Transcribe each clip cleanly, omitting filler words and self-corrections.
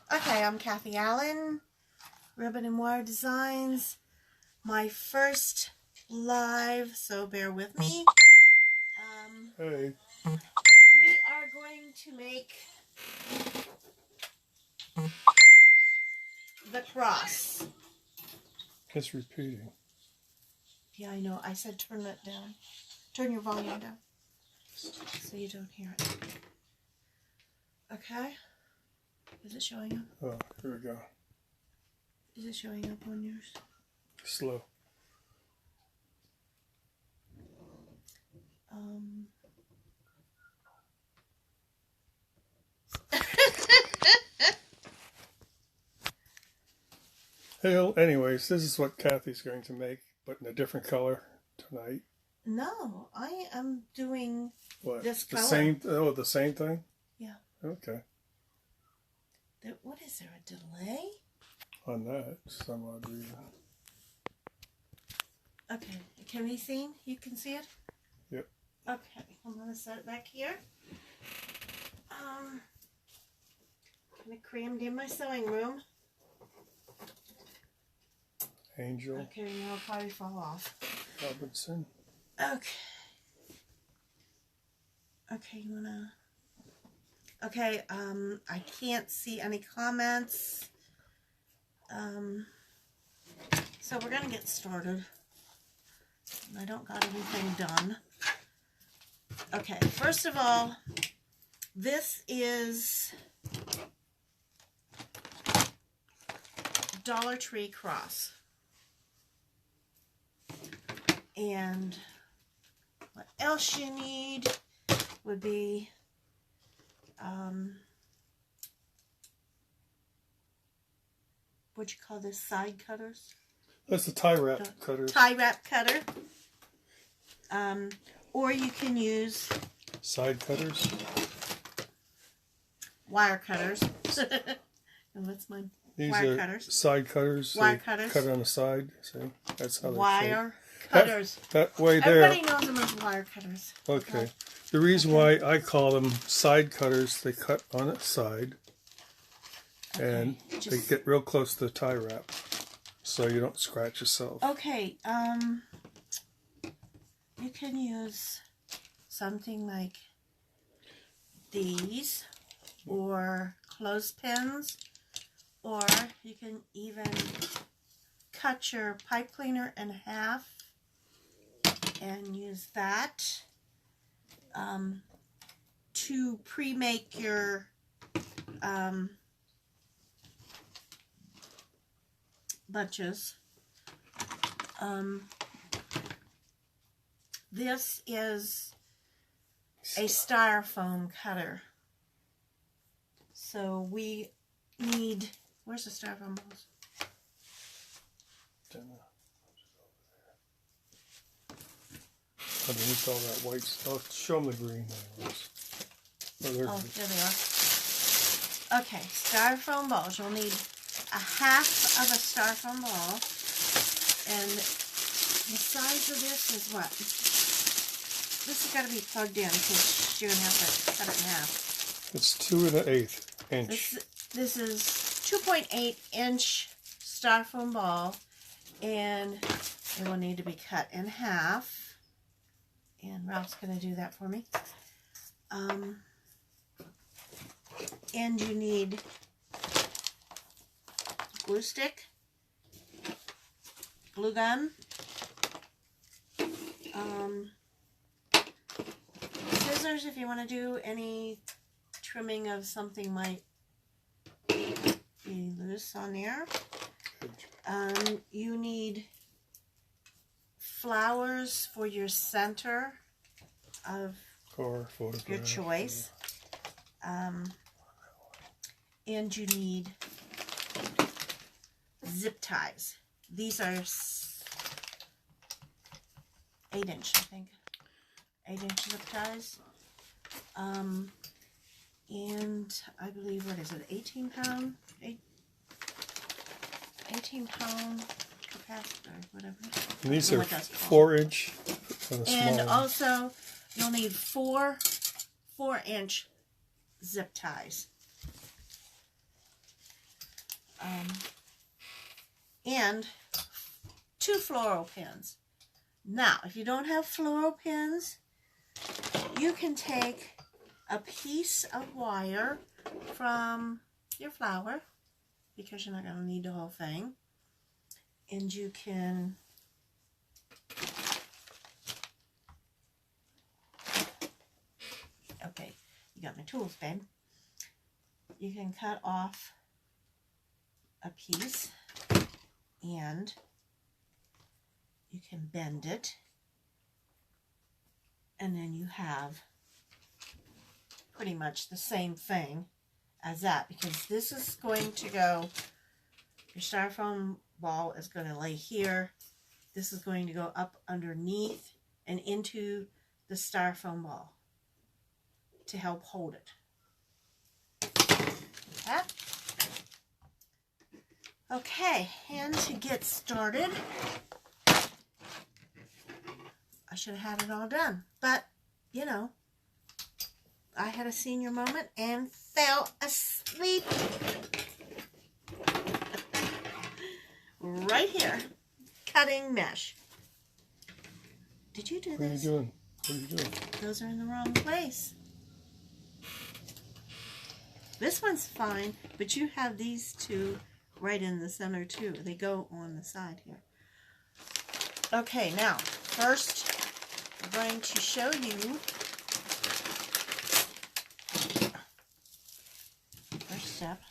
Okay, I'm Kathy Allen, Ribbon and Wire Designs. My first live, so bear with me. Hey. We are going to make the cross. It's repeating. Yeah, I know. I said turn it down. Turn your volume down so you don't hear it. Okay. Is it showing up? Oh, here we go. Is it showing up on yours? Slow. Hey, anyways, this is what Kathy's going to make, but in a different color tonight. No, I am doing What? this The color. same? Oh, the same thing? Yeah. Okay. What is there, a delay? On that, some odd reason. Okay, can we see? You can see it? Yep. Okay, I'm going to set it back here. Kind of crammed in my sewing room. Angel Okay, now it'll probably fall off. Robinson. Okay. Okay, you wanna... Okay, I can't see any comments. So we're gonna get started. I don't got anything done. Okay, first of all, this is Dollar Tree cross. And what else you need would be what you call this, side cutters? That's the tie wrap cutters. Tie wrap cutter. Or you can use Side cutters. wire cutters. And what's mine? These wire are cutters. side cutters. Wire They cutters. cut on the side. See, that's how they're Wire shaped. cutters. That way there. Everybody knows them as wire cutters. Okay. The reason why I call them side cutters, they cut on the side, and they get real close to the tie wrap, so you don't scratch yourself. Okay, you can use something like these, or clothespins, or you can even cut your pipe cleaner in half and use that to pre-make your bunches. This is a styrofoam cutter. So we need, where's the styrofoam balls? Underneath all that white stuff. Show them the green ones. Oh, there they are. Okay, styrofoam balls. You'll need a half of a styrofoam ball. And the size of this is what? This has got to be plugged in because you're going to have to cut it in half. It's 2 1/8 inch. This is 2.8 inch styrofoam ball, and it will need to be cut in half. And Ralph's going to do that for me. And you need glue stick, glue gun, scissors if you want to do any trimming of something might be loose on there. You need flowers for your center of Or photograph. your choice. And you need zip ties. These are 8-inch, I think. 8-inch zip ties. And I believe, what is it, 18 pound? 18 pound capacitor, whatever. And these are 4-inch. And also, you'll need 4 4-inch zip ties. and 2 floral pins. Now, if you don't have floral pins, you can take a piece of wire from your flower, because you're not going to need the whole thing, and you can okay, you got my tools, babe. You can cut off a piece and you can bend it, and then you have pretty much the same thing as that, because this is going to go, your styrofoam ball is going to lay here, this is going to go up underneath and into the styrofoam ball to help hold it. Okay. Okay, and to get started, I should have had it all done, but you know, I had a senior moment and fell asleep right here, cutting mesh. Did you do this? What are you doing? What are you doing? Those are in the wrong place. This one's fine, but you have these two right in the center too. They go on the side here. Okay, now, first I'm going to show you first step.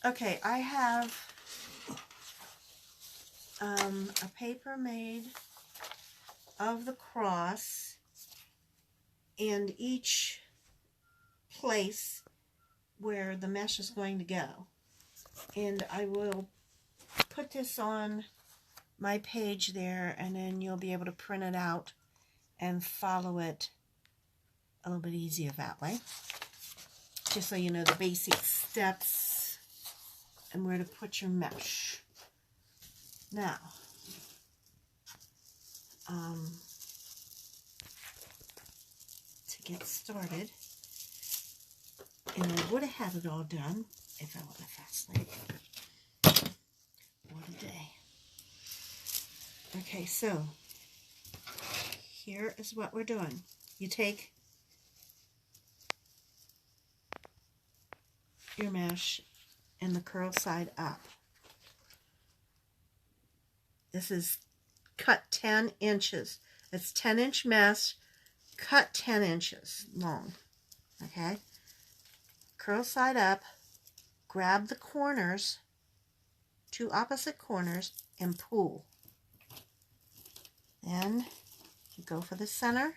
Okay, I have a paper made of the cross and each place where the mesh is going to go. And I will put this on my page there, and then you'll be able to print it out and follow it a little bit easier that way. Just so you know the basic steps and where to put your mesh. Now, to get started, and I would have had it all done if I would have fell asleep. What a day. Okay, so here is what we're doing. You take your mesh and the curl side up. This is cut 10 inches. It's 10-inch mesh, cut 10 inches long. Okay? Curl side up, grab the corners, 2 opposite corners, and pull. Then you go for the center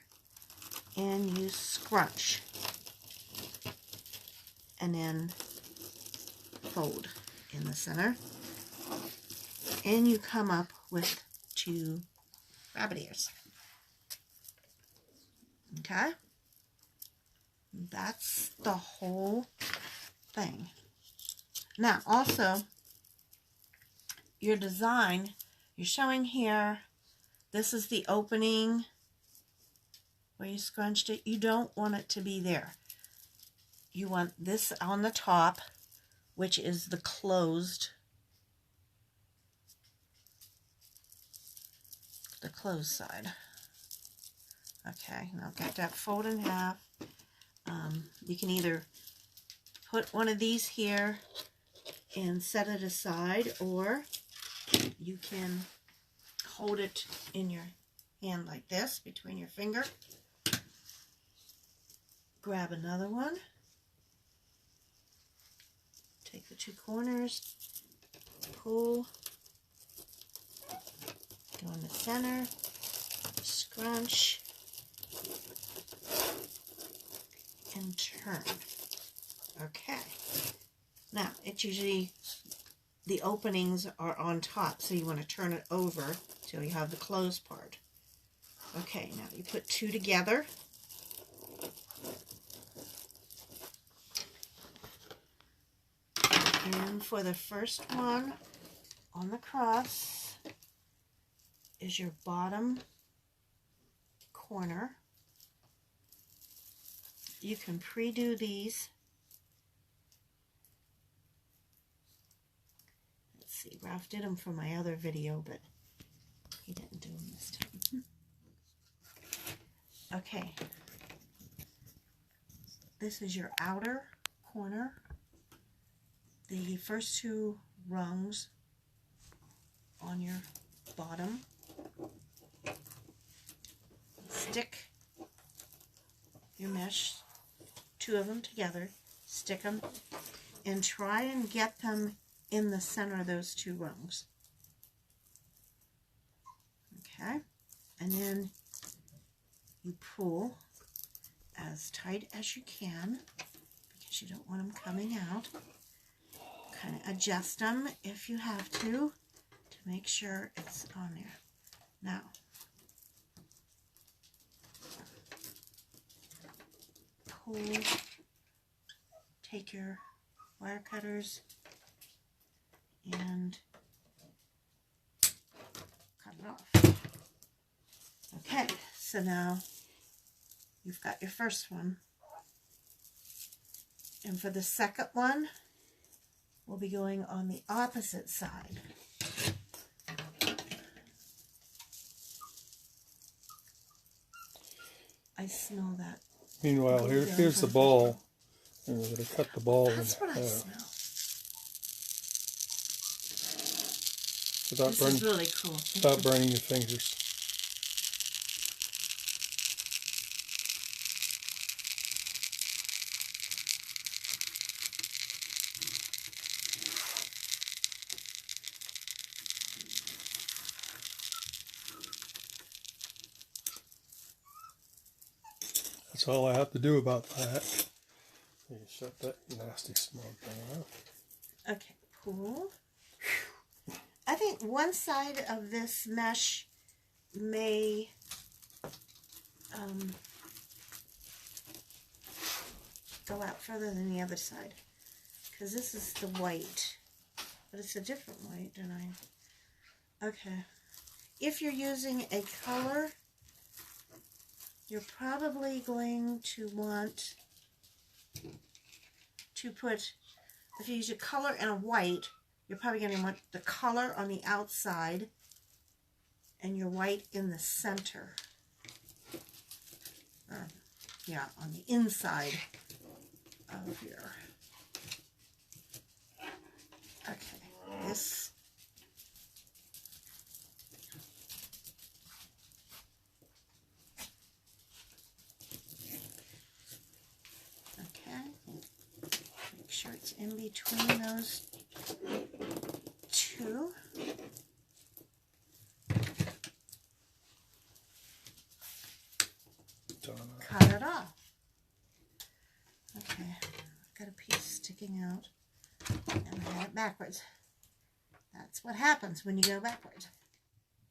and you scrunch. And then fold in the center. And you come up with 2 rabbit ears. Okay? That's the whole thing. Now, also, your design, you're showing here, this is the opening where you scrunched it. You don't want it to be there. You want this on the top, which is the closed side. Okay, now get that fold in half. You can either put one of these here and set it aside, or you can hold it in your hand like this between your finger. Grab another one. Take the 2 corners, pull, go in the center, scrunch, and turn. Okay. Now, it's usually, the openings are on top, so you want to turn it over till you have the closed part. Okay, now you put 2 together. And for the first one on the cross is your bottom corner. you can pre-do these. Let's see, Ralph did them for my other video, but he didn't do them this time. Okay, this is your outer corner. The first two rungs on your bottom. Stick your mesh, two of them together, stick them, and try and get them in the center of those two rungs. Okay, and then you pull as tight as you can because you don't want them coming out. Kind of adjust them if you have to make sure it's on there. Now, pull, take your wire cutters and cut it off. Okay, so now you've got your first one. And for the second one, we'll be going on the opposite side. I smell that. Meanwhile, here's the ball. And we're going to cut the ball in half. That's what I smell. Without This is really cool. Without burning your fingers. That's all I have to do about that. You shut that nasty smoke thing off. Okay, pull. I think one side of this mesh may go out further than the other side, because this is the white, but it's a different white than okay. If you're using a color, you're probably going to want to put, if you use a color and a white, you're probably going to want the color on the outside and your white in the center. Yeah, on the inside of your, okay, this, make sure it's in between those two. Cut it off. Okay, I've got a piece sticking out and I got it backwards. That's what happens when you go backwards.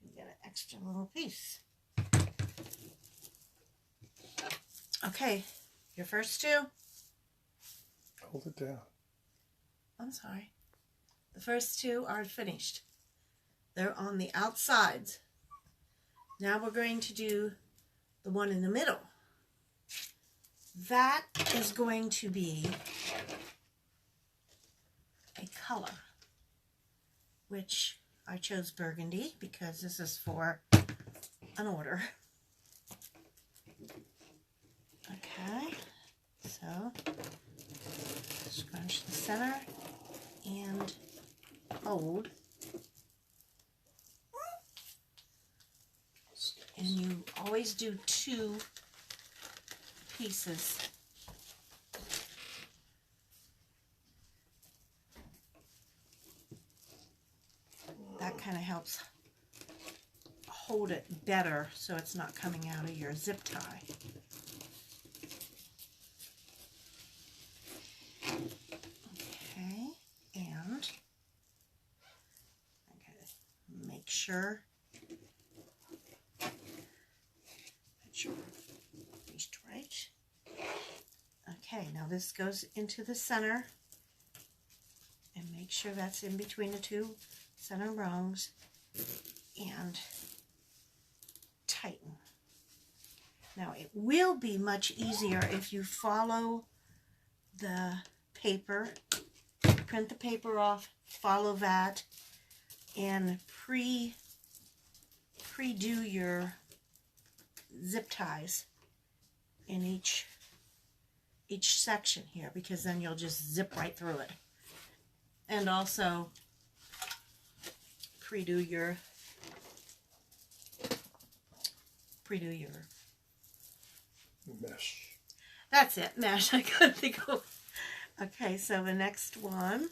You get an extra little piece. Okay, your first two. Hold it down. I'm sorry. The first two are finished. They're on the outsides. Now we're going to do the one in the middle. That is going to be a color, which I chose burgundy because this is for an order. Okay, so scrunch the center and hold, and you always do two pieces. That kind of helps hold it better so it's not coming out of your zip tie. Okay, and I gotta make sure just right. Okay, now this goes into the center, and make sure that's in between the two center rungs, and tighten. Now it will be much easier if you follow the paper, print the paper off, follow that, and pre-do your zip ties in each section here, because then you'll just zip right through it. And also pre-do your mesh. That's it, mesh. I couldn't think of. Okay, so the next one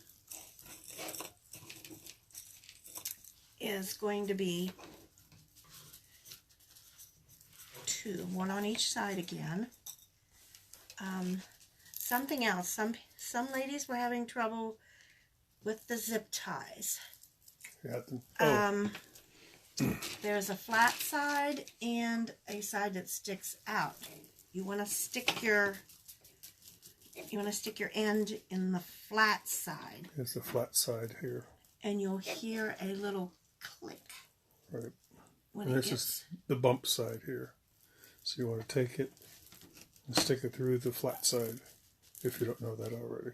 is going to be two, one on each side again. Something else. Some ladies were having trouble with the zip ties. There's a flat side and a side that sticks out. You want to stick your end in the flat side. There's the flat side here. And you'll hear a little click. Right. And this is the bump side here. So you want to take it and stick it through the flat side, if you don't know that already.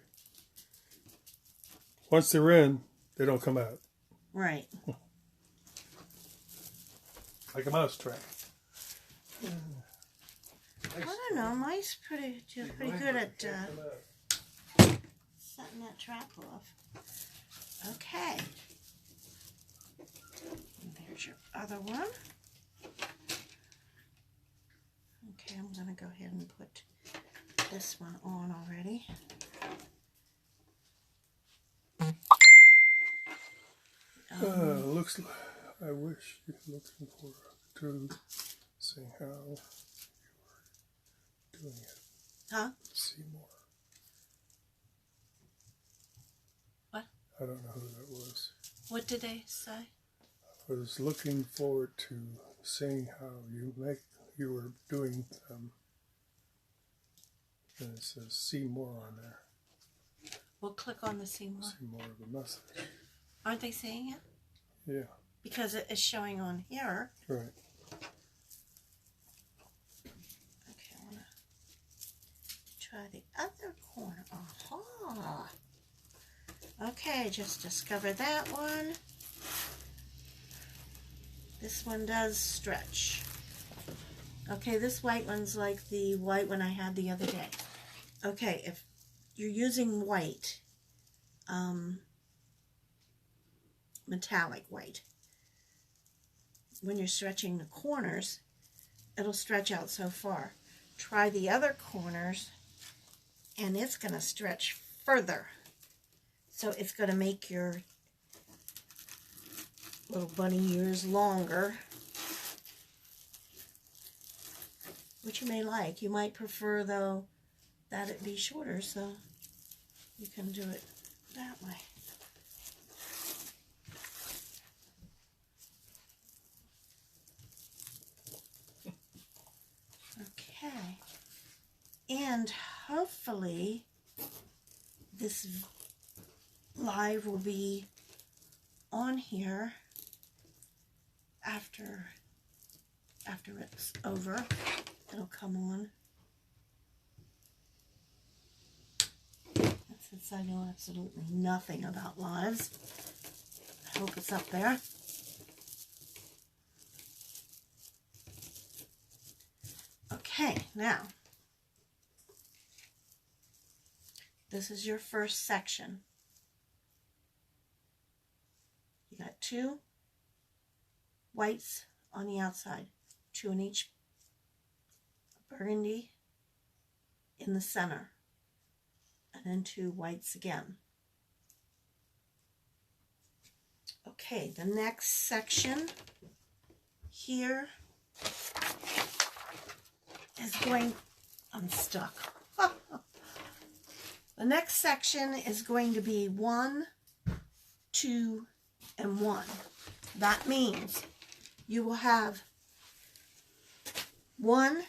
Once they're in, they don't come out. Right. Like a mouse trap. I don't know. Mice pretty good at setting that trap off. Okay. And there's your other one. Okay, I'm going to go ahead and put this one on already. Looks like I wish you were looking for to see how you were doing it. Huh? See more. What? I don't know who that was. What did they say? I was looking forward to seeing how you were doing them. And it says see more on there. We'll click on the see more. See more of a message. Aren't they saying it? Yeah. Because it is showing on here. Right. Okay, I want to try the other corner. Aha! Okay, just discovered that one. This one does stretch. Okay, this white one's like the white one I had the other day. Okay, if you're using white, metallic white, when you're stretching the corners, it'll stretch out so far. Try the other corners, and it's going to stretch further. So it's going to make your little bunny ears longer, which you may like. You might prefer, though, that it be shorter, so you can do it that way. Okay, and hopefully this live will be on here after it's over. It'll come on. Since I know absolutely nothing about lives, I hope it's up there. Okay, now, this is your first section. You got two whites on the outside, two in each burgundy in the center, and then two whites again. Okay, the next section here is going, I'm stuck. The next section is going to be 1, 2, and 1. That means you will have 1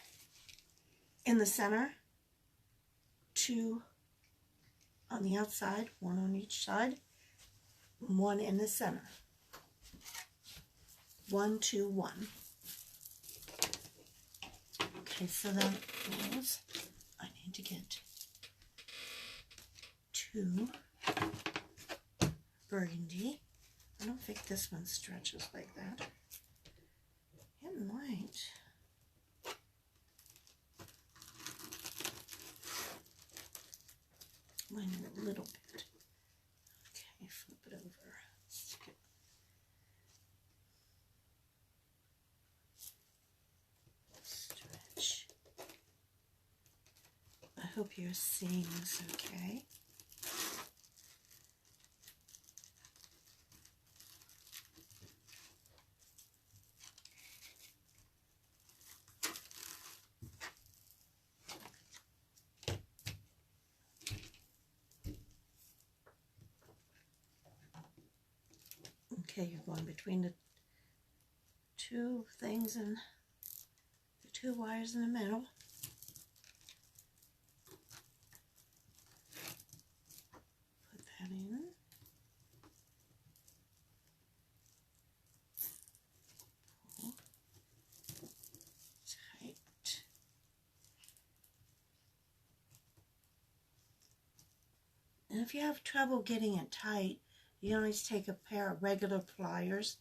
in the center, 2 on the outside, 1 on each side, 1 in the center. 1, 2, 1. Okay, so that means I need to get 2 burgundy. I don't think this one stretches like that. It might. Mine a little bit. Okay, flip it over. Stick it. Stretch. I hope you're seeing this okay. Okay, you're going between the 2 things and the 2 wires in the middle. Put that in. Pull. Tight. And if you have trouble getting it tight, you can always take a pair of regular pliers,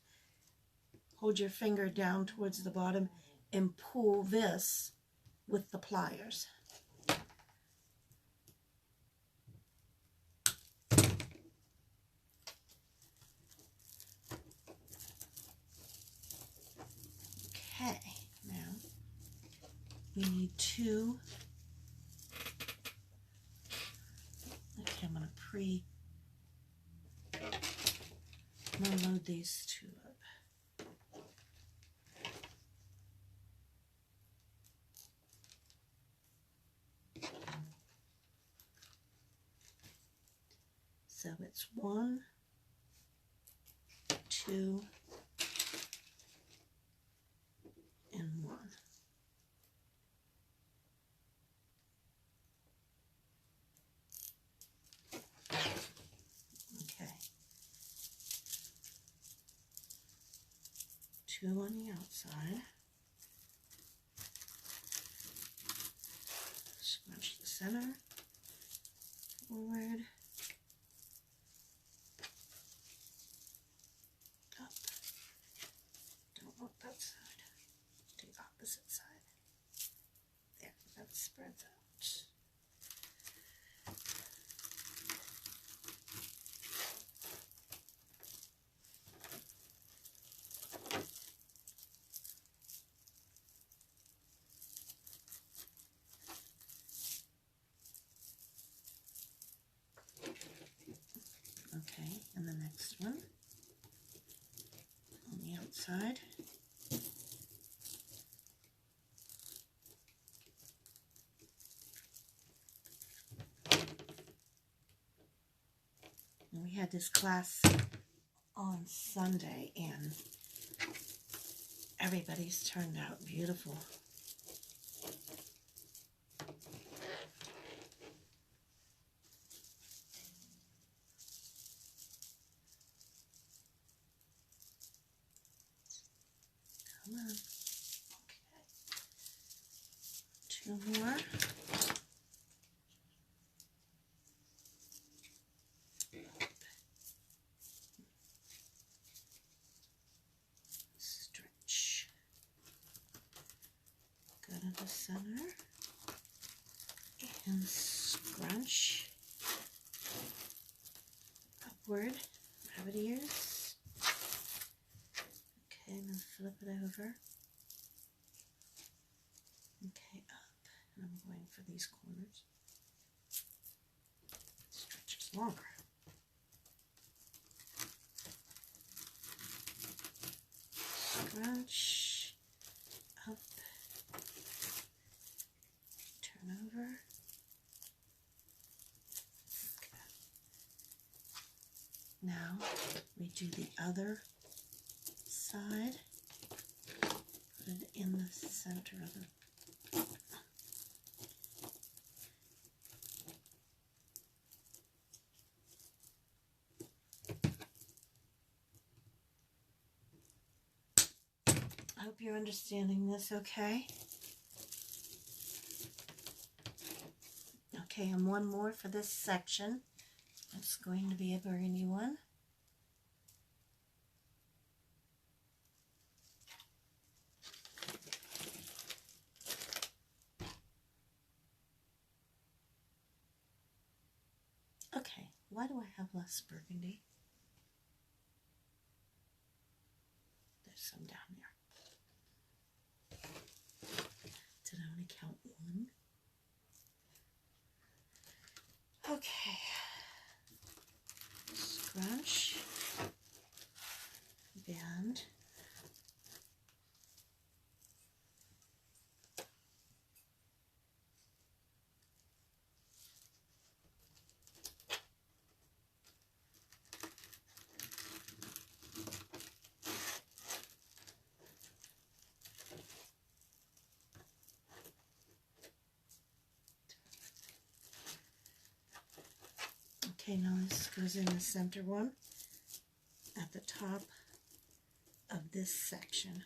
hold your finger down towards the bottom, and pull this with the pliers. Okay, now we need 2. Okay, I'm going to load these 2 up. So it's 1, 2, and 1. Okay. 2 on the outside. Scrunch the center forward. Up. Don't want that side. The opposite side. There, that spreads out. Okay, and the next one on the outside. And we had this class on Sunday, and everybody's turned out beautiful. Come on. Okay. 2 more. Stretch. Go to the center and scrunch upward, rabbit ears. Okay, and then flip it over. Okay, up. And I'm going for these corners. Stretches longer. Scrunch up. Turn over. Okay. Now we do the other side. Put it in the center of the I hope you're understanding this okay. Okay, and one more for this section. It's going to be a burgundy one. Okay, why do I have less burgundy? There's some down there. Did I only count one? Okay. Scrunch. Bend. Okay, now this goes in the center one at the top of this section.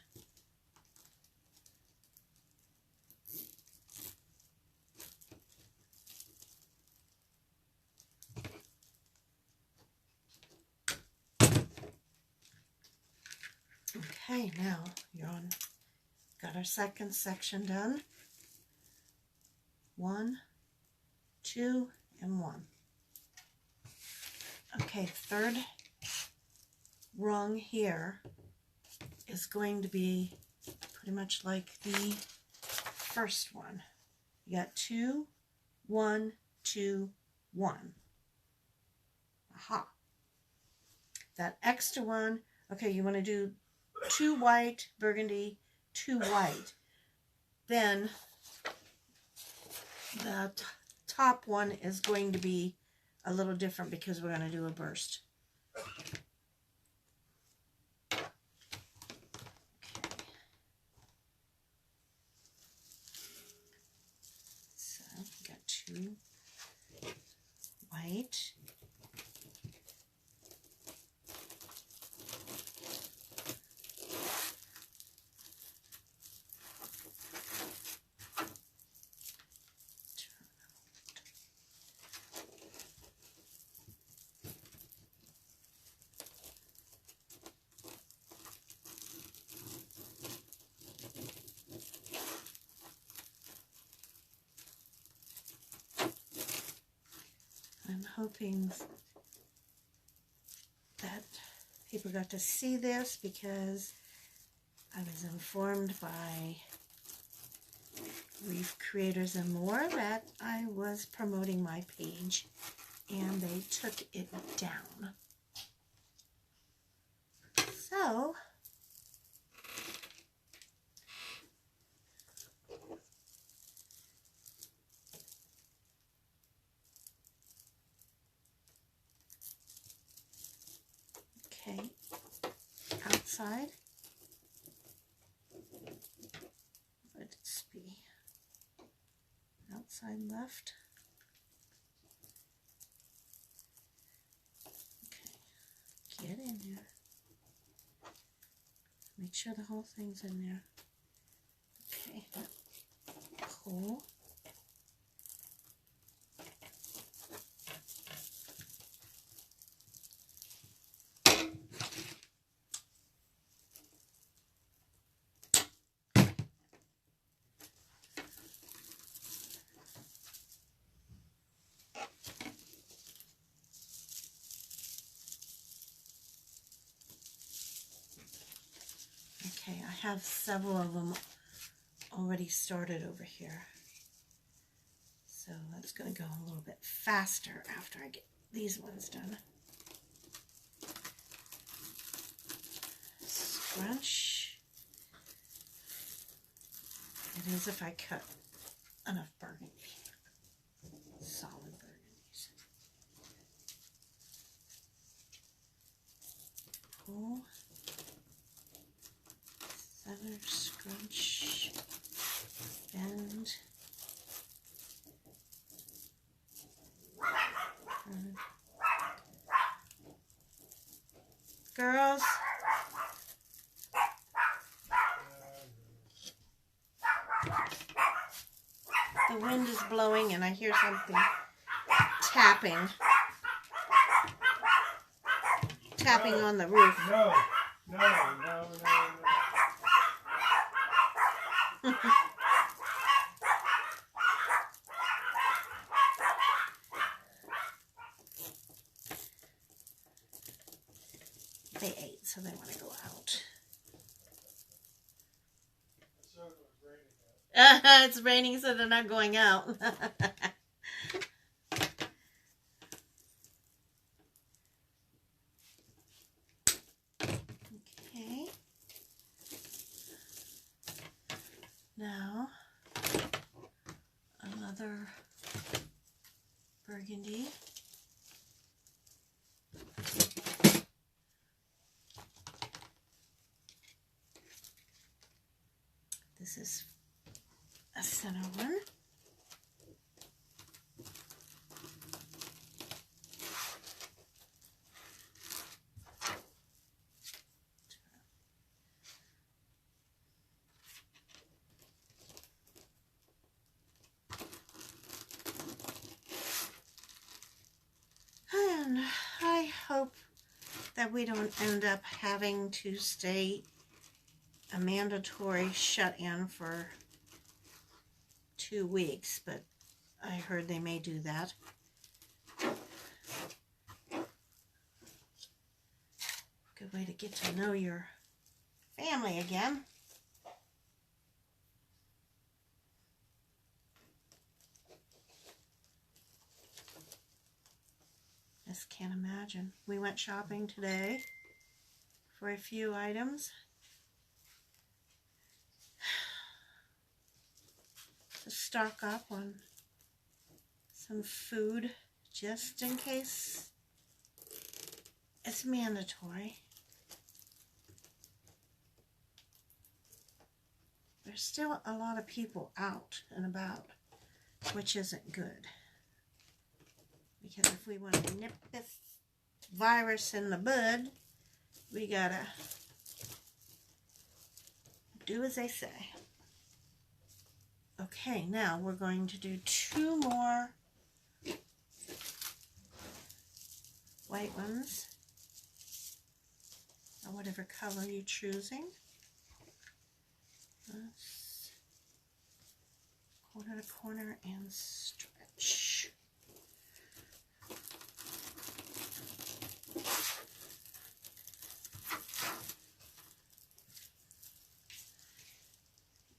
Okay, now got our second section done. 1, 2, and 1. Okay, third rung here is going to be pretty much like the first one. You got 2, 1, 2, 1. Aha. That extra one, okay, you want to do 2 white, burgundy, 2 white. Then the top one is going to be a little different because we're going to do a burst. Okay. So we got 2 white. I'm hoping that people got to see this because I was informed by Wreath Creators and More that I was promoting my page and they took it down. So, okay, outside, let it be outside left. Okay, get in there. Make sure the whole thing's in there. Okay, pull. Okay, I have several of them already started over here. So that's going to go a little bit faster after I get these ones done. Scrunch. It is if I cut enough burgundy. Solid burgundies. Pull. Feather, scrunch, bend, girls, the wind is blowing and I hear something tapping on the roof. No. They ate, so they want to go out. It's raining, so they're not going out. Okay. Now, another burgundy. This is a center one. And I hope that we don't end up having to stay a mandatory shut-in for 2 weeks, but I heard they may do that. Good way to get to know your family again. Just can't imagine. We went shopping today for a few items. To stock up on some food just in case it's mandatory. There's still a lot of people out and about, which isn't good. Because if we want to nip this virus in the bud, we gotta do as they say. Okay, now we're going to do 2 more white ones, or whatever color you're choosing. Let's corner to corner and stretch.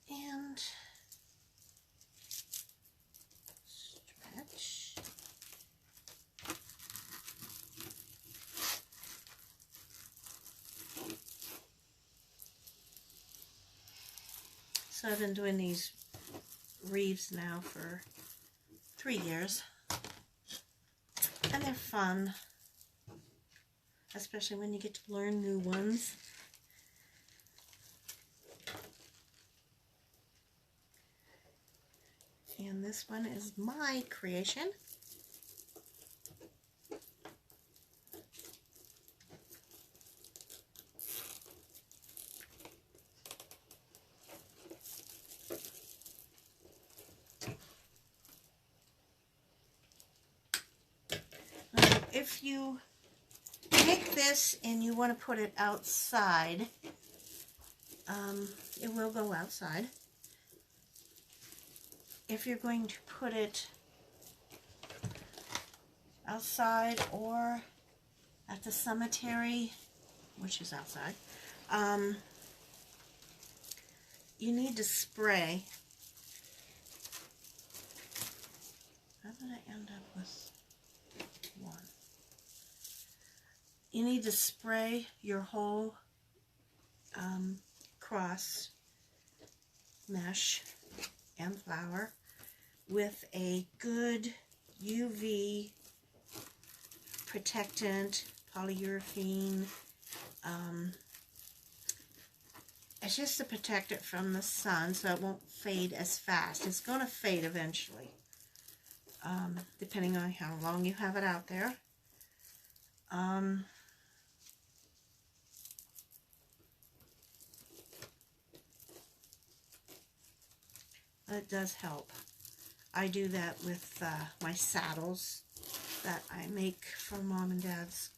And stretch. So I've been doing these wreaths now for 3 years, and they're fun, especially when you get to learn new ones. And this one is my creation. If you take this and you want to put it outside, it will go outside. If you're going to put it outside or at the cemetery, which is outside, you need to spray. How did I end up with one? You need to spray your whole cross mesh and flower with a good UV protectant, polyurethane. It's just to protect it from the sun so it won't fade as fast. It's going to fade eventually, depending on how long you have it out there. It does help. I do that with my saddles that I make for Mom and Dad's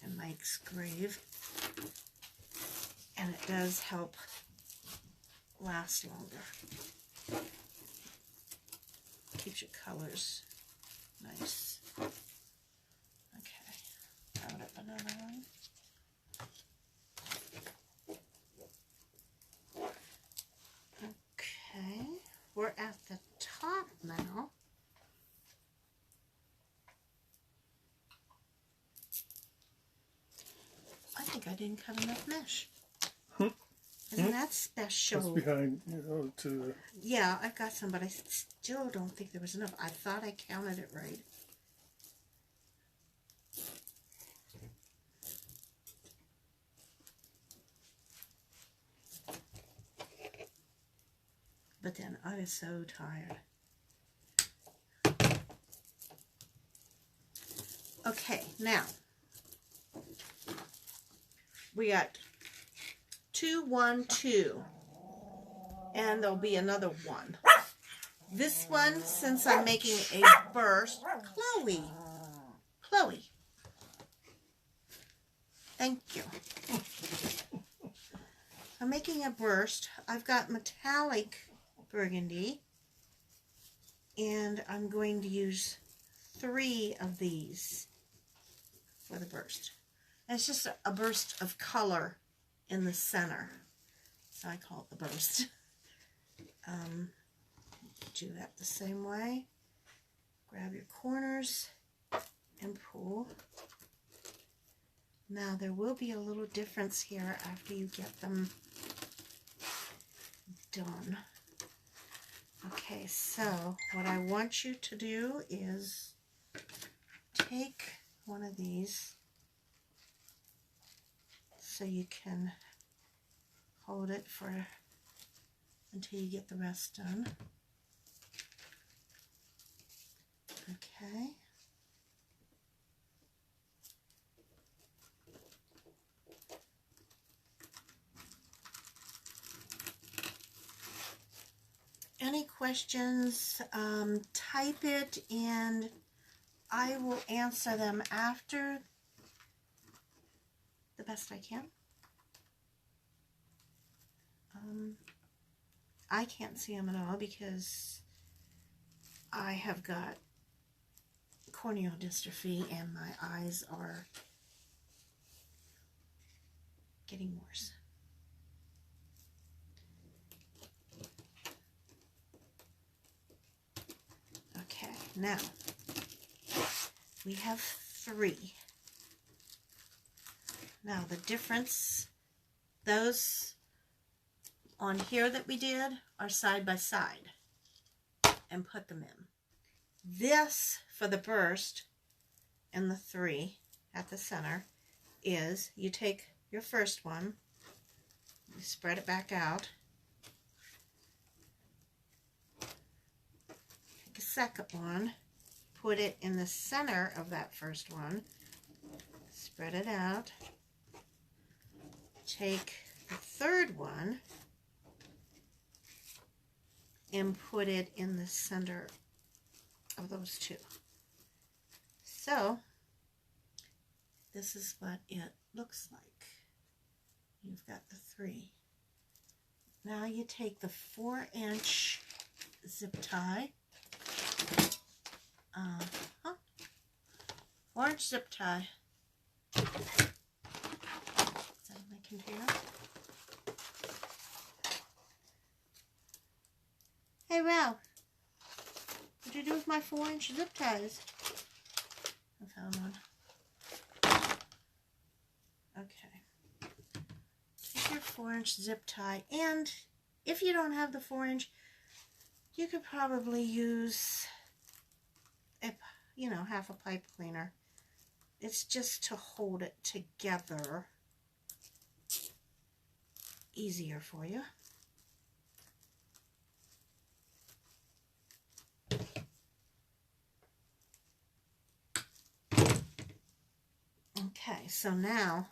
and Mike's grave. And it does help last longer. Keeps your colors nice. Okay, load up another one. Okay, we're at the top now. I think I didn't cut enough mesh. Isn't that special? That's behind, you know, to... Yeah, I've got some, but I still don't think there was enough. I thought I counted it right. But then I was so tired. Okay, now we got 2, 1, 2, and there'll be another one. This one, since I'm making a burst, Chloe, thank you. I'm making a burst. I've got metallic burgundy, and I'm going to use 3 of these for the burst. And it's just a burst of color in the center, so I call it the burst. Do that the same way. Grab your corners and pull. Now there will be a little difference here after you get them done. Okay, so what I want you to do is take one of these so you can hold it for until you get the rest done. Okay. Any questions, type it and I will answer them after the best I can. I can't see them at all because I have got corneal dystrophy and my eyes are getting worse. Okay, now we have 3. Now the difference, those on here that we did are side by side, and put them in. This for the burst and the 3 at the center is you take your first one, you spread it back out, take a second one, put it in the center of that first one, spread it out, take the third one and put it in the center of those 2. So this is what it looks like. You've got the 3. Now you take the 4-inch zip tie. 4-inch zip tie. Is that in my container? Hey Ralph, what'd you do with my 4-inch zip ties? I found one. Okay. Take your 4-inch zip tie, and if you don't have the 4-inch, you could probably use half a pipe cleaner. It's just to hold it together easier for you. Okay, so now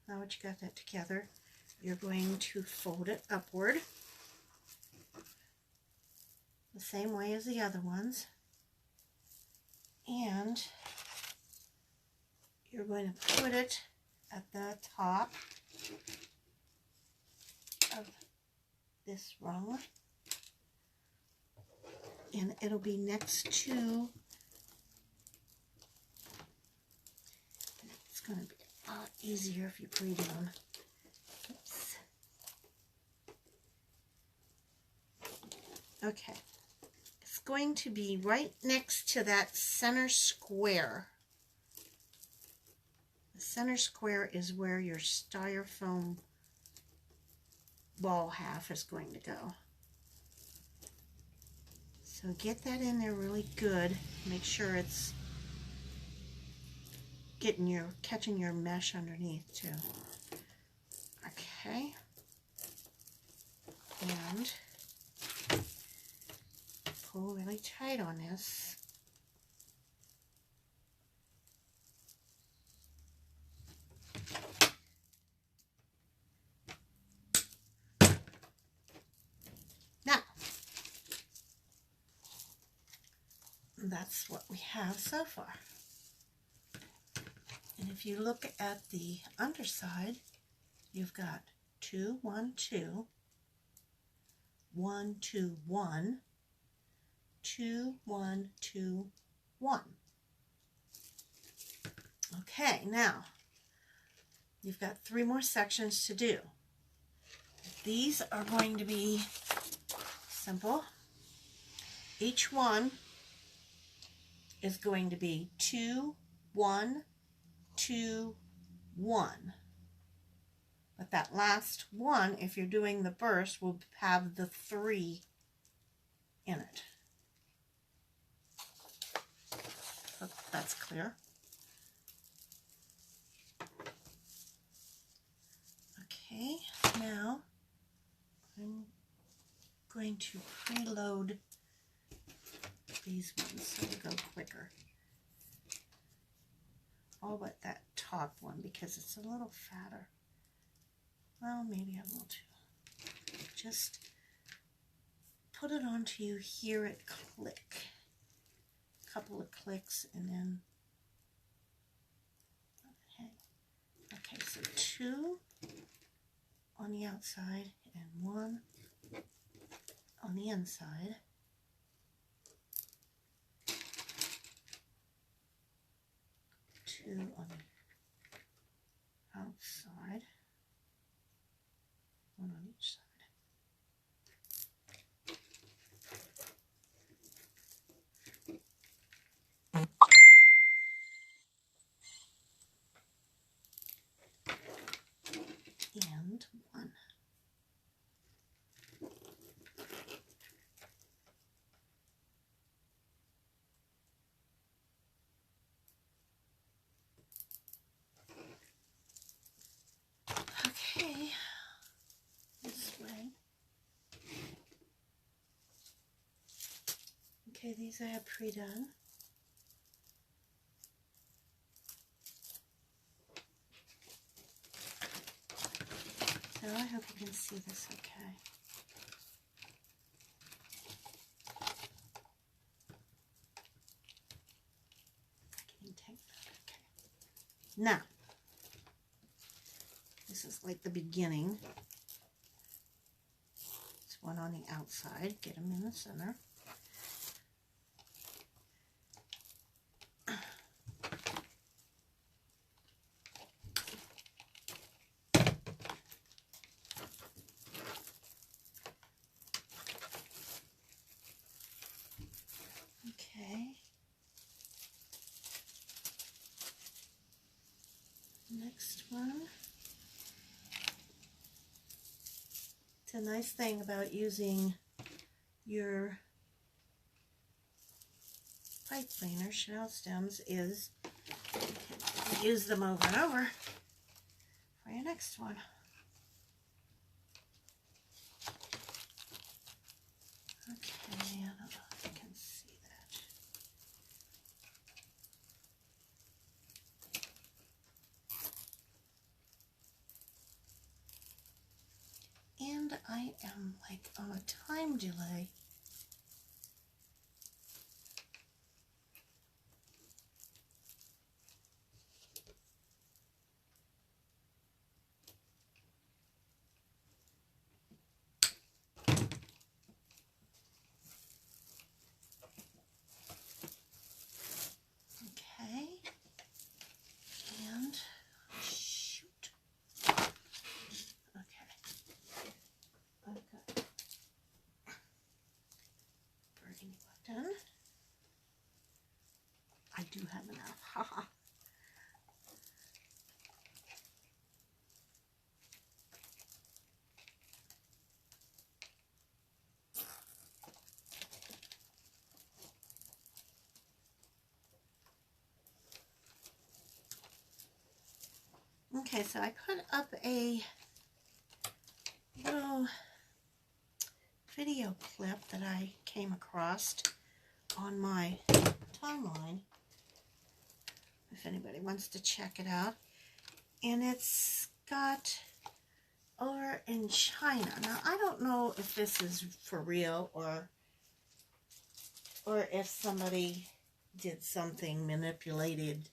that you got that together, you're going to fold it upward the same way as the other ones. you're going to put it at the top of this rung, and it'll be next to, it's going to be a lot easier if you put it on. Oops. Okay, it's going to be right next to that center square. The center square is where your styrofoam ball half is going to go. So get that in there really good. Make sure it's catching your mesh underneath too. Okay. And pull really tight on this. Now, that's what we have so far. And if you look at the underside, you've got 2, 1, 2, 1, 2, 1, 2, 1, 2, 1. Okay, now you've got 3 more sections to do. These are going to be simple. Each one is going to be 2, 1, 2, 1. But that last one, if you're doing the burst, will have the 3 in it. Hope that's clear. Okay, now I'm going to preload these ones so they'll go quicker. All but that top one because it's a little fatter. Well, maybe a little too. Just put it on till you hear it click. A couple of clicks and then hang. Okay, so 2 on the outside and 1 on the inside. Two on the outside, 1 on each side. And 1. Okay, this way. Okay, these I have pre-done. So I hope you can see this okay. Can you take that? Okay. Now, this is like the beginning. It's 1 on the outside. Get them in the center. Okay. Next one. It's a nice thing about using your pipe cleaner, Chanel stems, is you can use them over and over for your next one. Okay, I don't know if you can see that. And I am like on a time delay. I do have enough. Haha. Okay, so I put up a little video clip that I came across on my timeline, if anybody wants to check it out. And it's got over in China. Now, I don't know if this is for real or if somebody did something, manipulated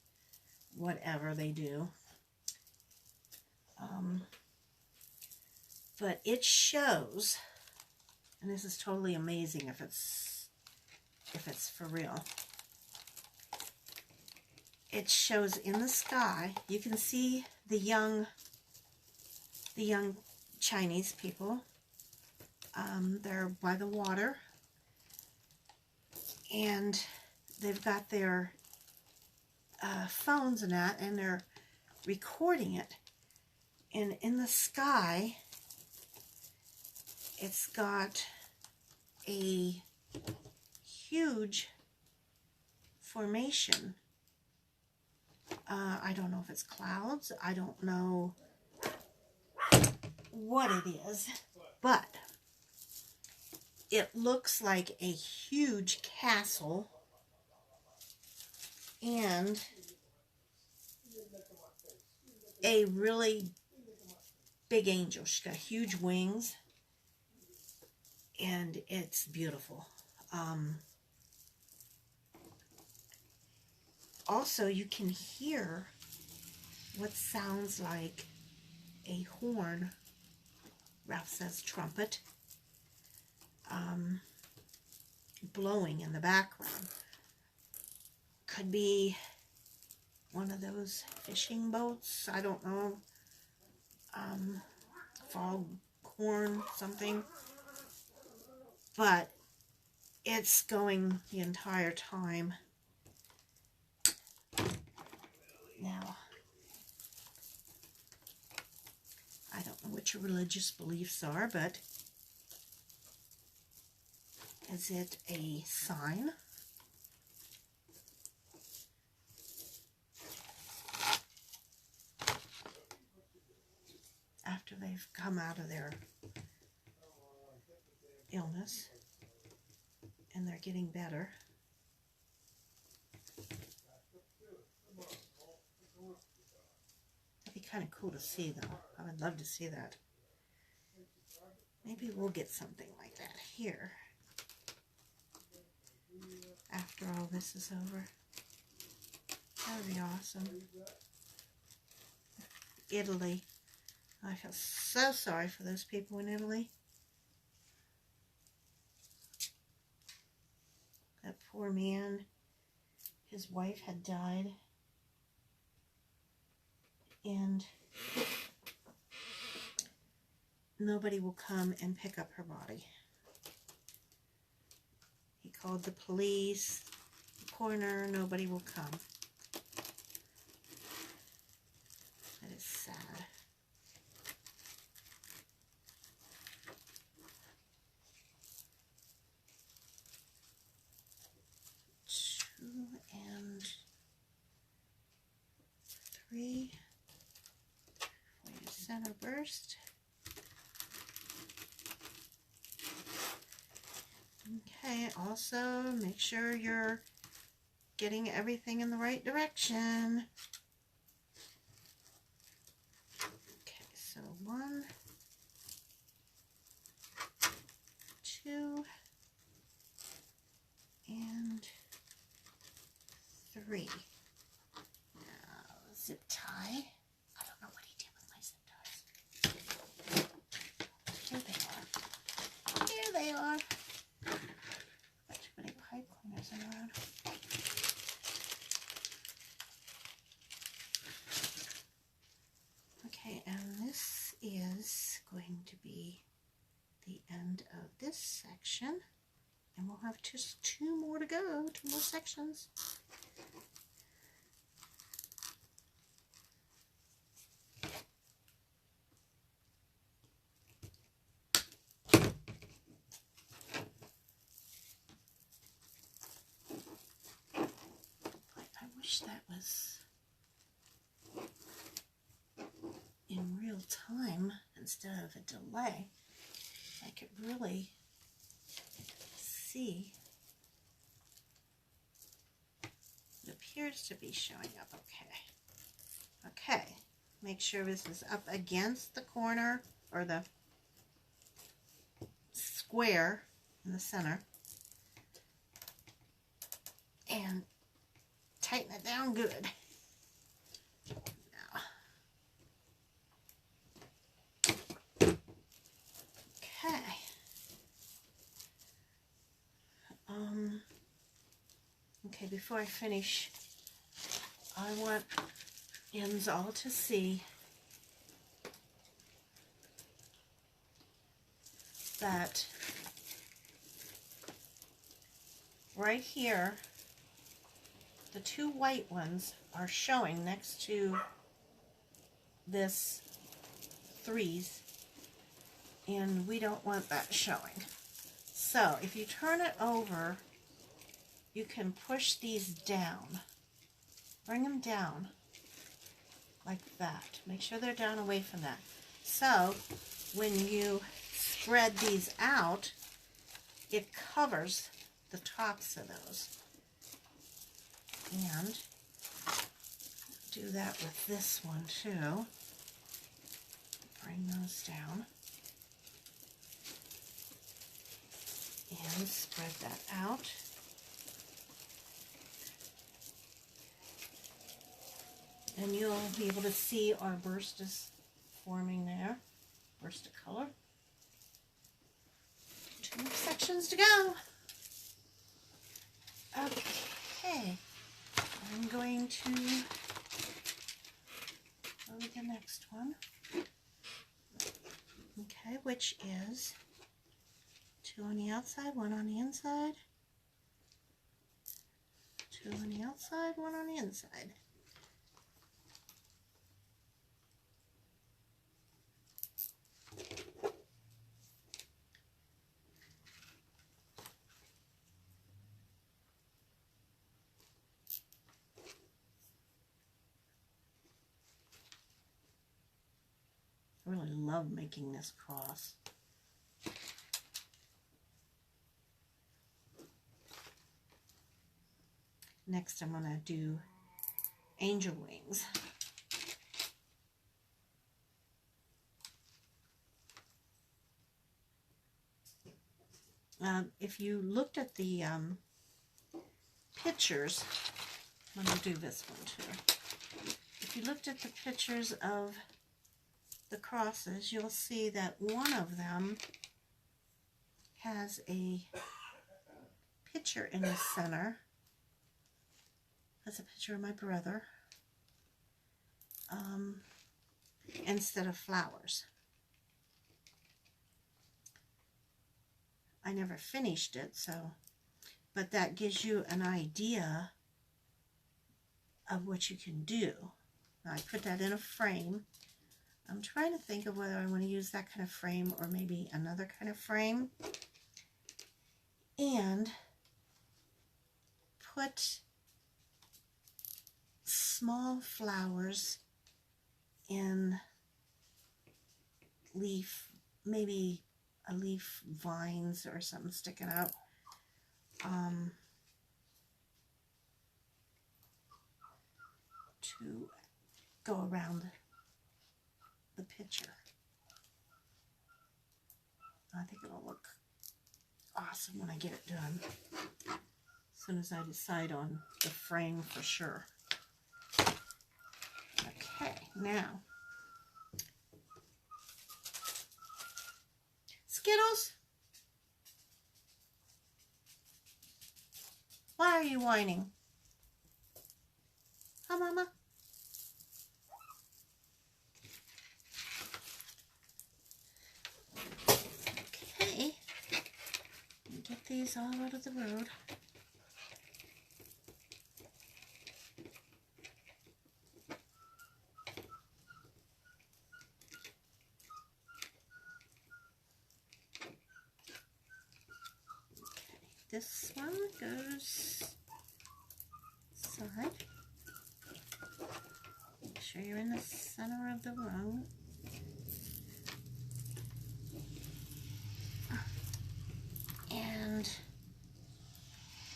whatever they do. But it shows, and this is totally amazing if it's for real. It shows in the sky. You can see the young Chinese people. They're by the water, and they've got their phones and that, and they're recording it. And in the sky, it's got a huge formation. I don't know if it's clouds. I don't know what it is, but it looks like a huge castle and a really big angel. She's got huge wings, and it's beautiful. Also, you can hear what sounds like a horn. Ralph says trumpet, blowing in the background. Could be one of those fishing boats. I don't know. Foghorn something. But it's going the entire time. Now, I don't know what your religious beliefs are, but is it a sign? After they've come out of their illness and they're getting better. That'd be kind of cool to see, though. I would love to see that. Maybe we'll get something like that here after all this is over. That would be awesome. Italy. I feel so sorry for those people in Italy. That poor man, his wife had died, and nobody will come and pick up her body. He called the police, the coroner, nobody will come. That is sad. And 3 for your center burst. Okay, also make sure you're getting everything in the right direction. Okay, so 1, 2, and 3. Now, zip tie. I don't know what he did with my zip ties. Here they are. Here they are. Got too many pipe cleaners around. Okay, and this is going to be the end of this section. And we'll have just 2 more to go, 2 more sections. wish that was in real time instead of a delay. I could really see. It appears to be showing up okay. Okay, make sure this is up against the corner or the square in the center. And tighten it down good. Now. Okay. Okay, before I finish, I want yins all to see that right here, the two white ones are showing next to this 3s, and we don't want that showing. So if you turn it over, you can push these down. Bring them down like that. Make sure they're down away from that. So when you spread these out, it covers the tops of those. And do that with this one too. Bring those down. And spread that out. And you'll be able to see our burst is forming there. Burst of color. 2 more sections to go. Okay. I'm going to go to the next one. Okay, which is 2 on the outside, 1 on the inside. 2 on the outside, 1 on the inside. I really love making this cross. Next I'm going to do angel wings. If you looked at the pictures, let me do this one too. If you looked at the pictures of the crosses, you'll see that one of them has a picture in the center. That's a picture of my brother, instead of flowers. I never finished it, but that gives you an idea of what you can do. Now, I put that in a frame. I'm trying to think of whether I want to use that kind of frame or maybe another kind of frame. And put small flowers in leaf, maybe a leaf vines or something sticking out. To go around the picture. I think it'll look awesome when I get it done. As soon as I decide on the frame for sure. Okay, now. Skittles? Why are you whining? Huh, Mama? Okay. Get these all out of the road. This one goes side. sure you're in the center of the row. And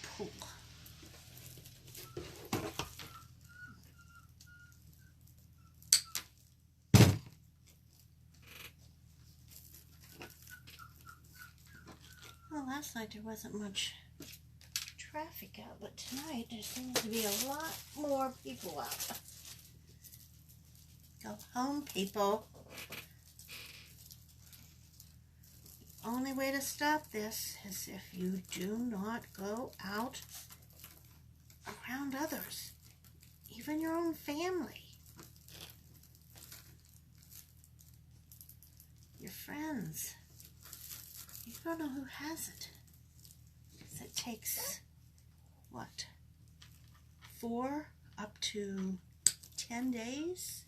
pull. Well, last night there wasn't much traffic out, but tonight there seems to be a lot more people out. Go home, people. The only way to stop this is if you do not go out around others, even your own family, your friends. You don't know who has it. It takes, what, 4 up to 10 days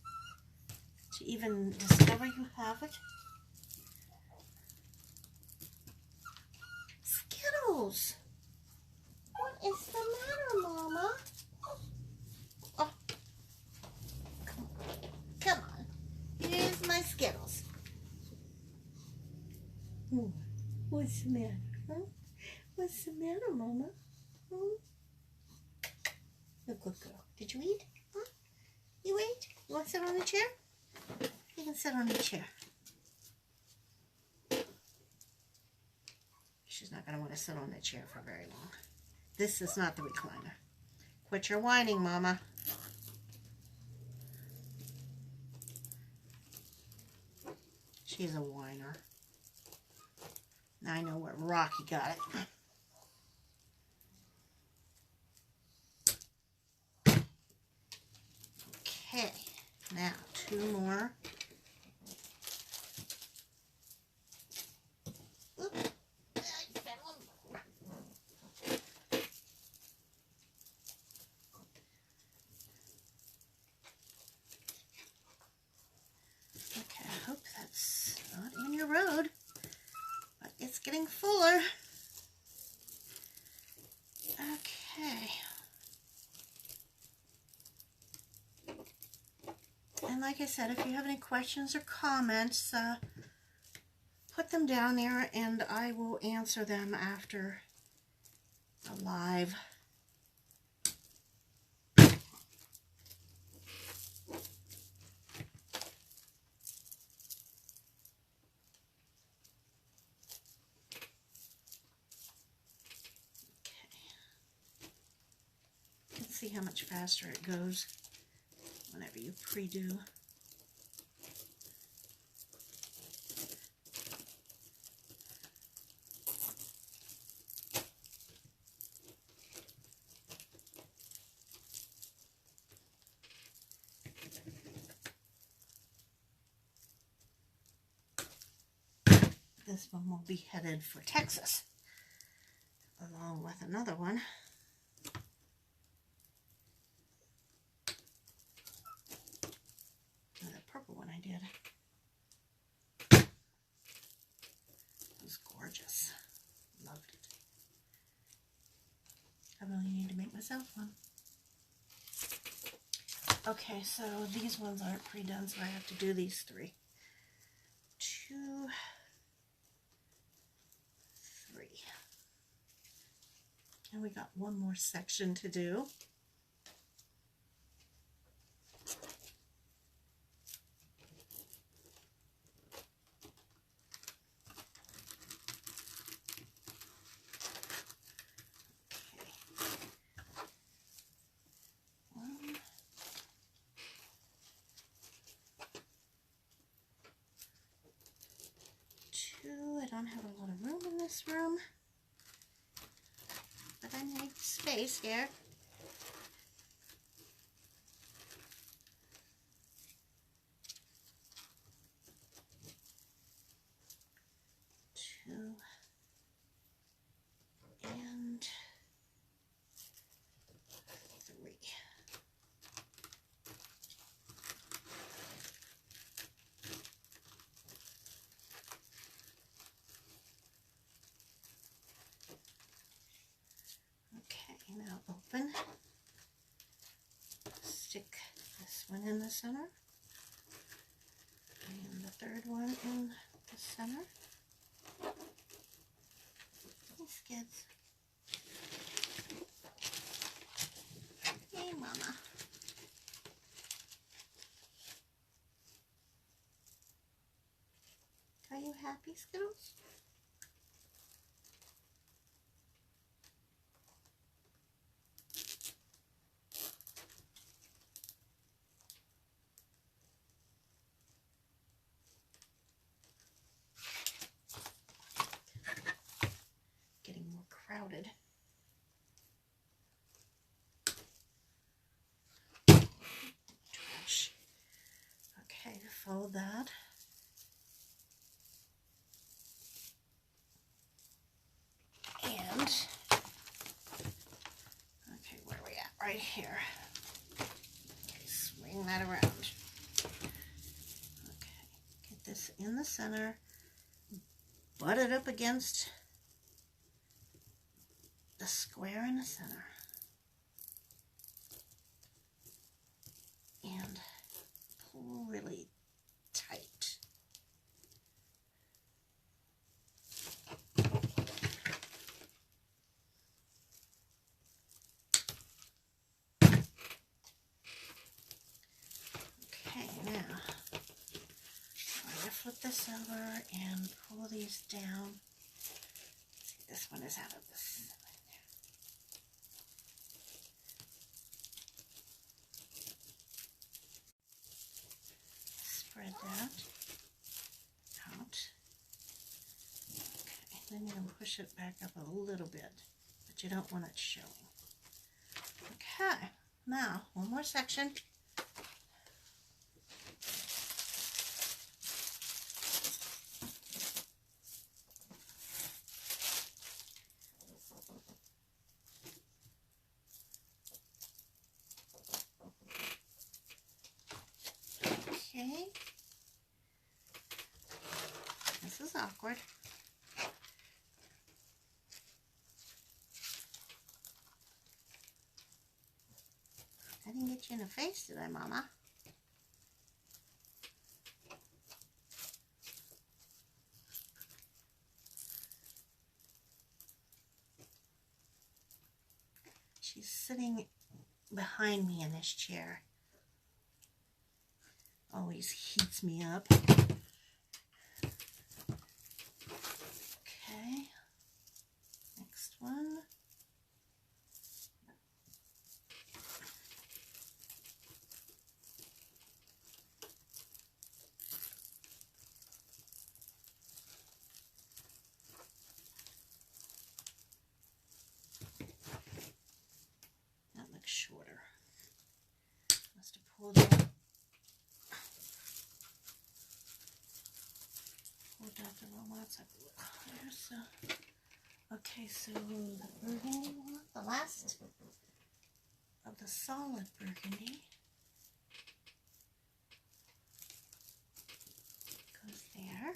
to even discover you have it. Skittles! What is the matter, Mama? Oh, come on. Here's my Skittles. What's the matter, huh? What's the matter, Mama? You're a good girl. Did you eat? Huh? You ate? You want to sit on the chair? You can sit on the chair. She's not going to want to sit on that chair for very long. This is not the recliner. Quit your whining, Mama. She's a whiner. Now I know where Rocky got it. Okay, now 2 more. Oops. Okay, I hope that's not in your road, but it's getting fuller. Okay. And like I said, if you have any questions or comments, put them down there and I will answer them after the live. See how much faster it goes whenever you pre-do. This one will be headed for Texas, along with another one. One I did. It was gorgeous. Loved it. I really need to make myself one. Okay, so these ones aren't pre-done, so I have to do these 3. 2, 3. And we got one more section to do. I don't have a lot of room in this room, but I need space here. Two and 3. Now open. one in the center. And the third one in the center. Hey, Skids. Hey, Mama. Are you happy, Skittles? Getting more crowded. Trash. Okay, fold that. And, okay, where are we at? Right here. Okay, swing that around. Okay, get this in the center. Butt it up against the square in the center. And pull really tight. Okay, now I'm going to flip this over and pull these down. See, this one is out of this. Spread that out. Okay, then you can push it back up a little bit, but you don't want it showing. Okay, now one more section. Okay, this is awkward. I didn't get you in the face, did I, Mama? She's sitting behind me in this chair. Always heats me up. Okay, next one. That looks shorter. Must have pulled out the robots up a little higher. So, okay, so the burgundy one, the last of the solid burgundy, goes there.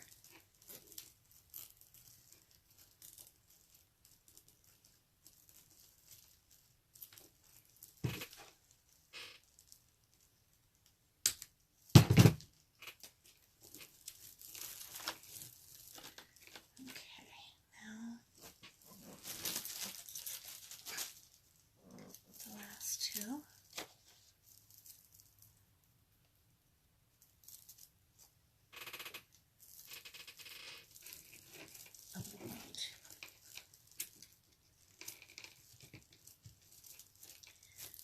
Two. Of the white.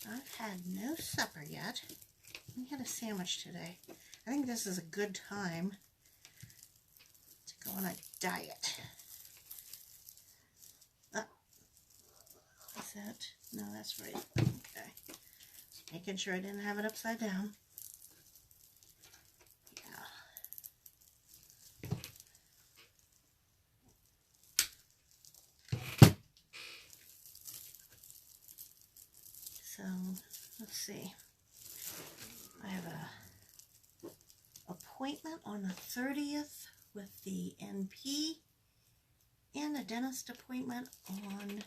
I've had no supper yet. We had a sandwich today. I think this is a good time to go on a diet. Is that? No, that's right. Okay. Just making sure I didn't have it upside down. Yeah. So, let's see. I have a appointment on the 30th with the NP and a dentist appointment on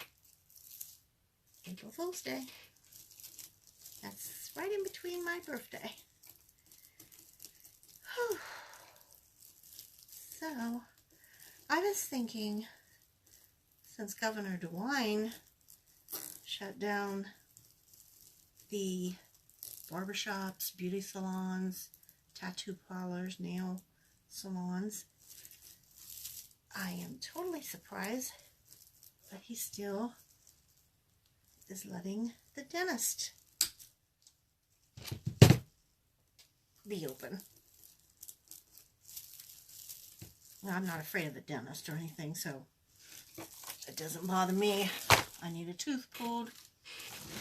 April Fool's Day. That's right in between my birthday. So, I was thinking, since Governor DeWine shut down the barbershops, beauty salons, tattoo parlors, nail salons, I am totally surprised that he still is letting the dentist be open. Well, I'm not afraid of the dentist or anything, so it doesn't bother me. I need a tooth pulled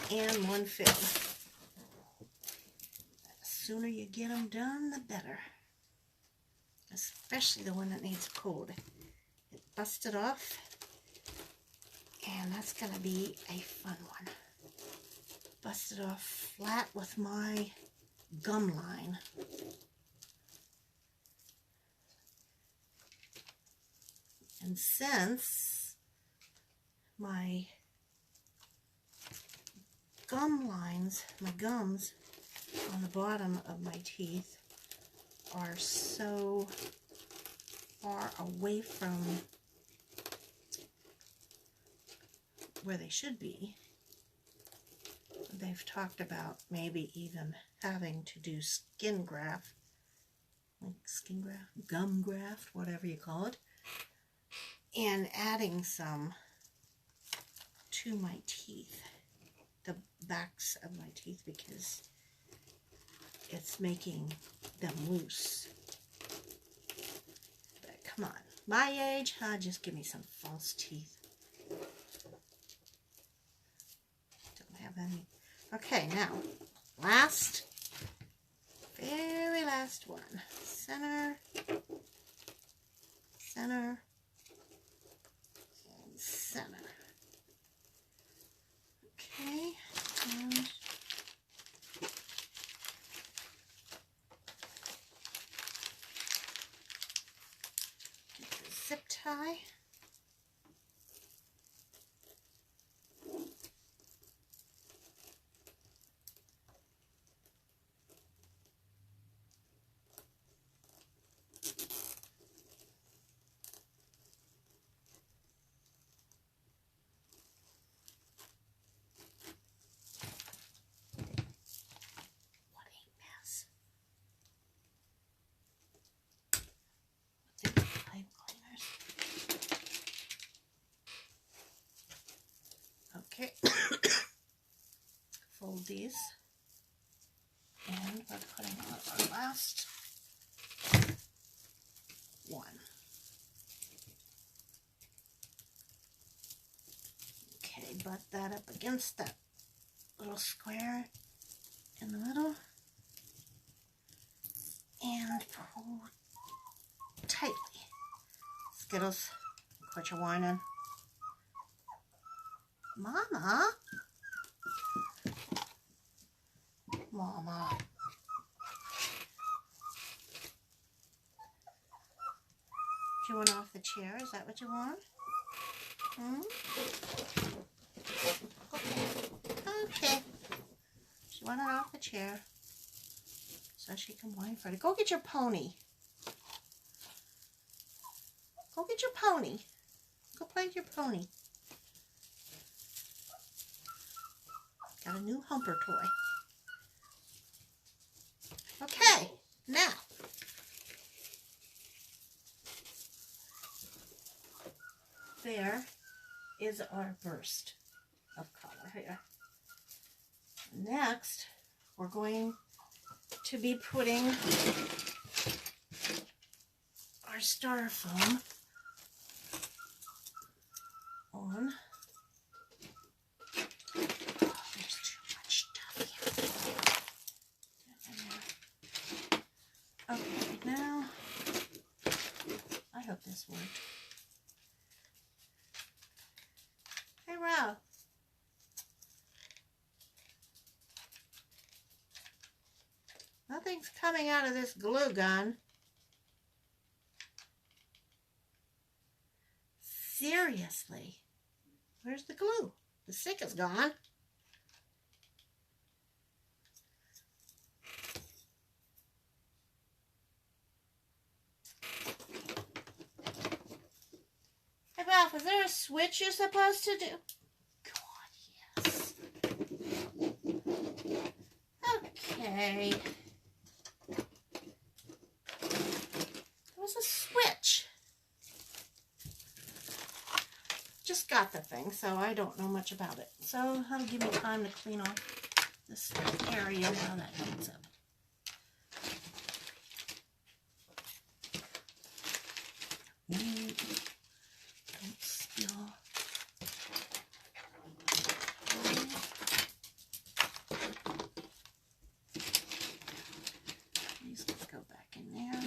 and one filled. The sooner you get them done, the better. Especially the one that needs pulled. It busted off, and that's going to be a fun one. Busted off flat with my gum line. And since my gum lines, my gums on the bottom of my teeth are so far away from where they should be, they've talked about maybe even having to do skin graft, like skin graft, gum graft, whatever you call it, and adding some to my teeth, the backs of my teeth, because it's making them loose. But come on, my age, just give me some false teeth. Don't have any. Okay, now, very last one. Center, center, and center. Okay, and get the zip tie. Okay, fold these, and we're putting on our last one. Okay, butt that up against that little square in the middle, and pull tightly. Skittles, quit your whining. Mama? Mama. Do you want off the chair? Is that what you want? Hmm? Okay. She wanted off the chair so she can whine for it. Go get your pony. Go get your pony. Go play with your pony. Got a new humper toy. Okay, now there is our burst of color here. Next, we're going to be putting our styrofoam on. Okay, now, I hope this worked. Hey, Ralph. Nothing's coming out of this glue gun. Seriously. Where's the glue? The stick is gone. Is there a switch you're supposed to do? God, yes. Okay. There was a switch. Just got the thing, so I don't know much about it. So that'll give me time to clean off this area now that heats up. Don't spill. These can go back in there.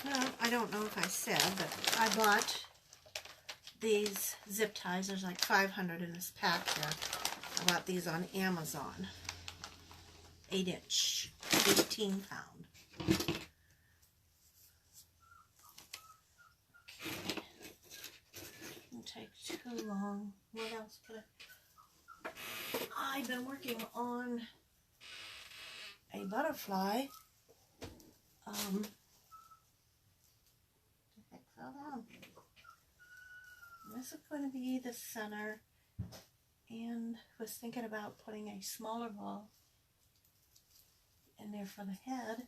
Well, I don't know if I said, but I bought these zip ties. There's like 500 in this pack here. I bought these on Amazon. 8-inch, 18 pound. Okay. Didn't take too long. What else could I've been working on a butterfly. This is going to be the center, and was thinking about putting a smaller ball in there for the head.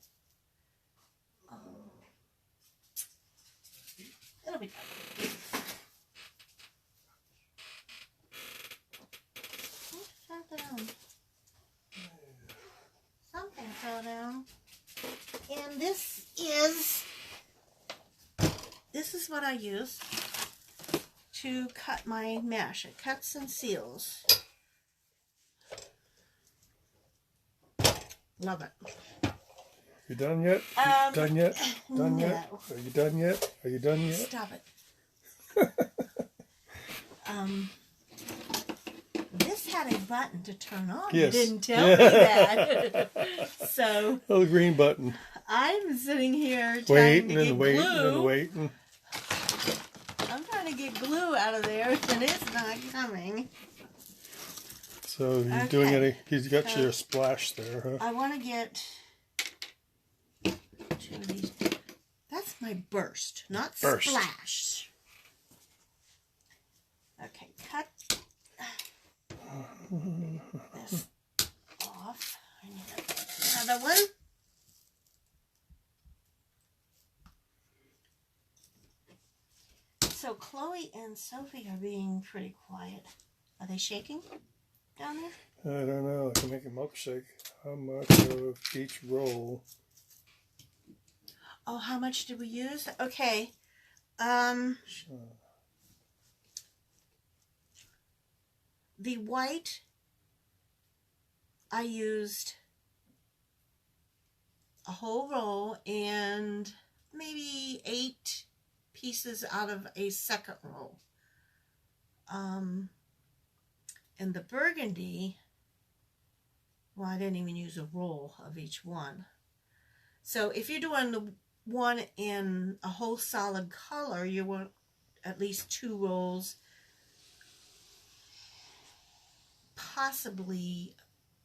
It'll be fun. What fell down? Something fell down. And this is what I use to cut my mesh. It cuts and seals. Love it. You done yet? Done yet? Done yet? Are you done yet? Are you done yet? Stop it. This had a button to turn on. Yes. You didn't tell me that. So Little green button. I'm sitting here trying Waiting to get and waiting glue. and waiting. I'm trying to get glue out of there, and it's not coming. So you're doing any? He's got your splash there, huh? I want to get 2 of these. That's my burst, not splash. Okay, cut this off. I need another one. So Chloe and Sophie are being pretty quiet. Are they shaking down there? I don't know. I can make a milkshake. How much of each roll? Oh, how much did we use? Okay. The white, I used a whole roll and maybe 8 pieces out of a second roll. And the burgundy, well, I didn't even use a roll of each one. So if you're doing the one in a whole solid color, you want at least 2 rolls, possibly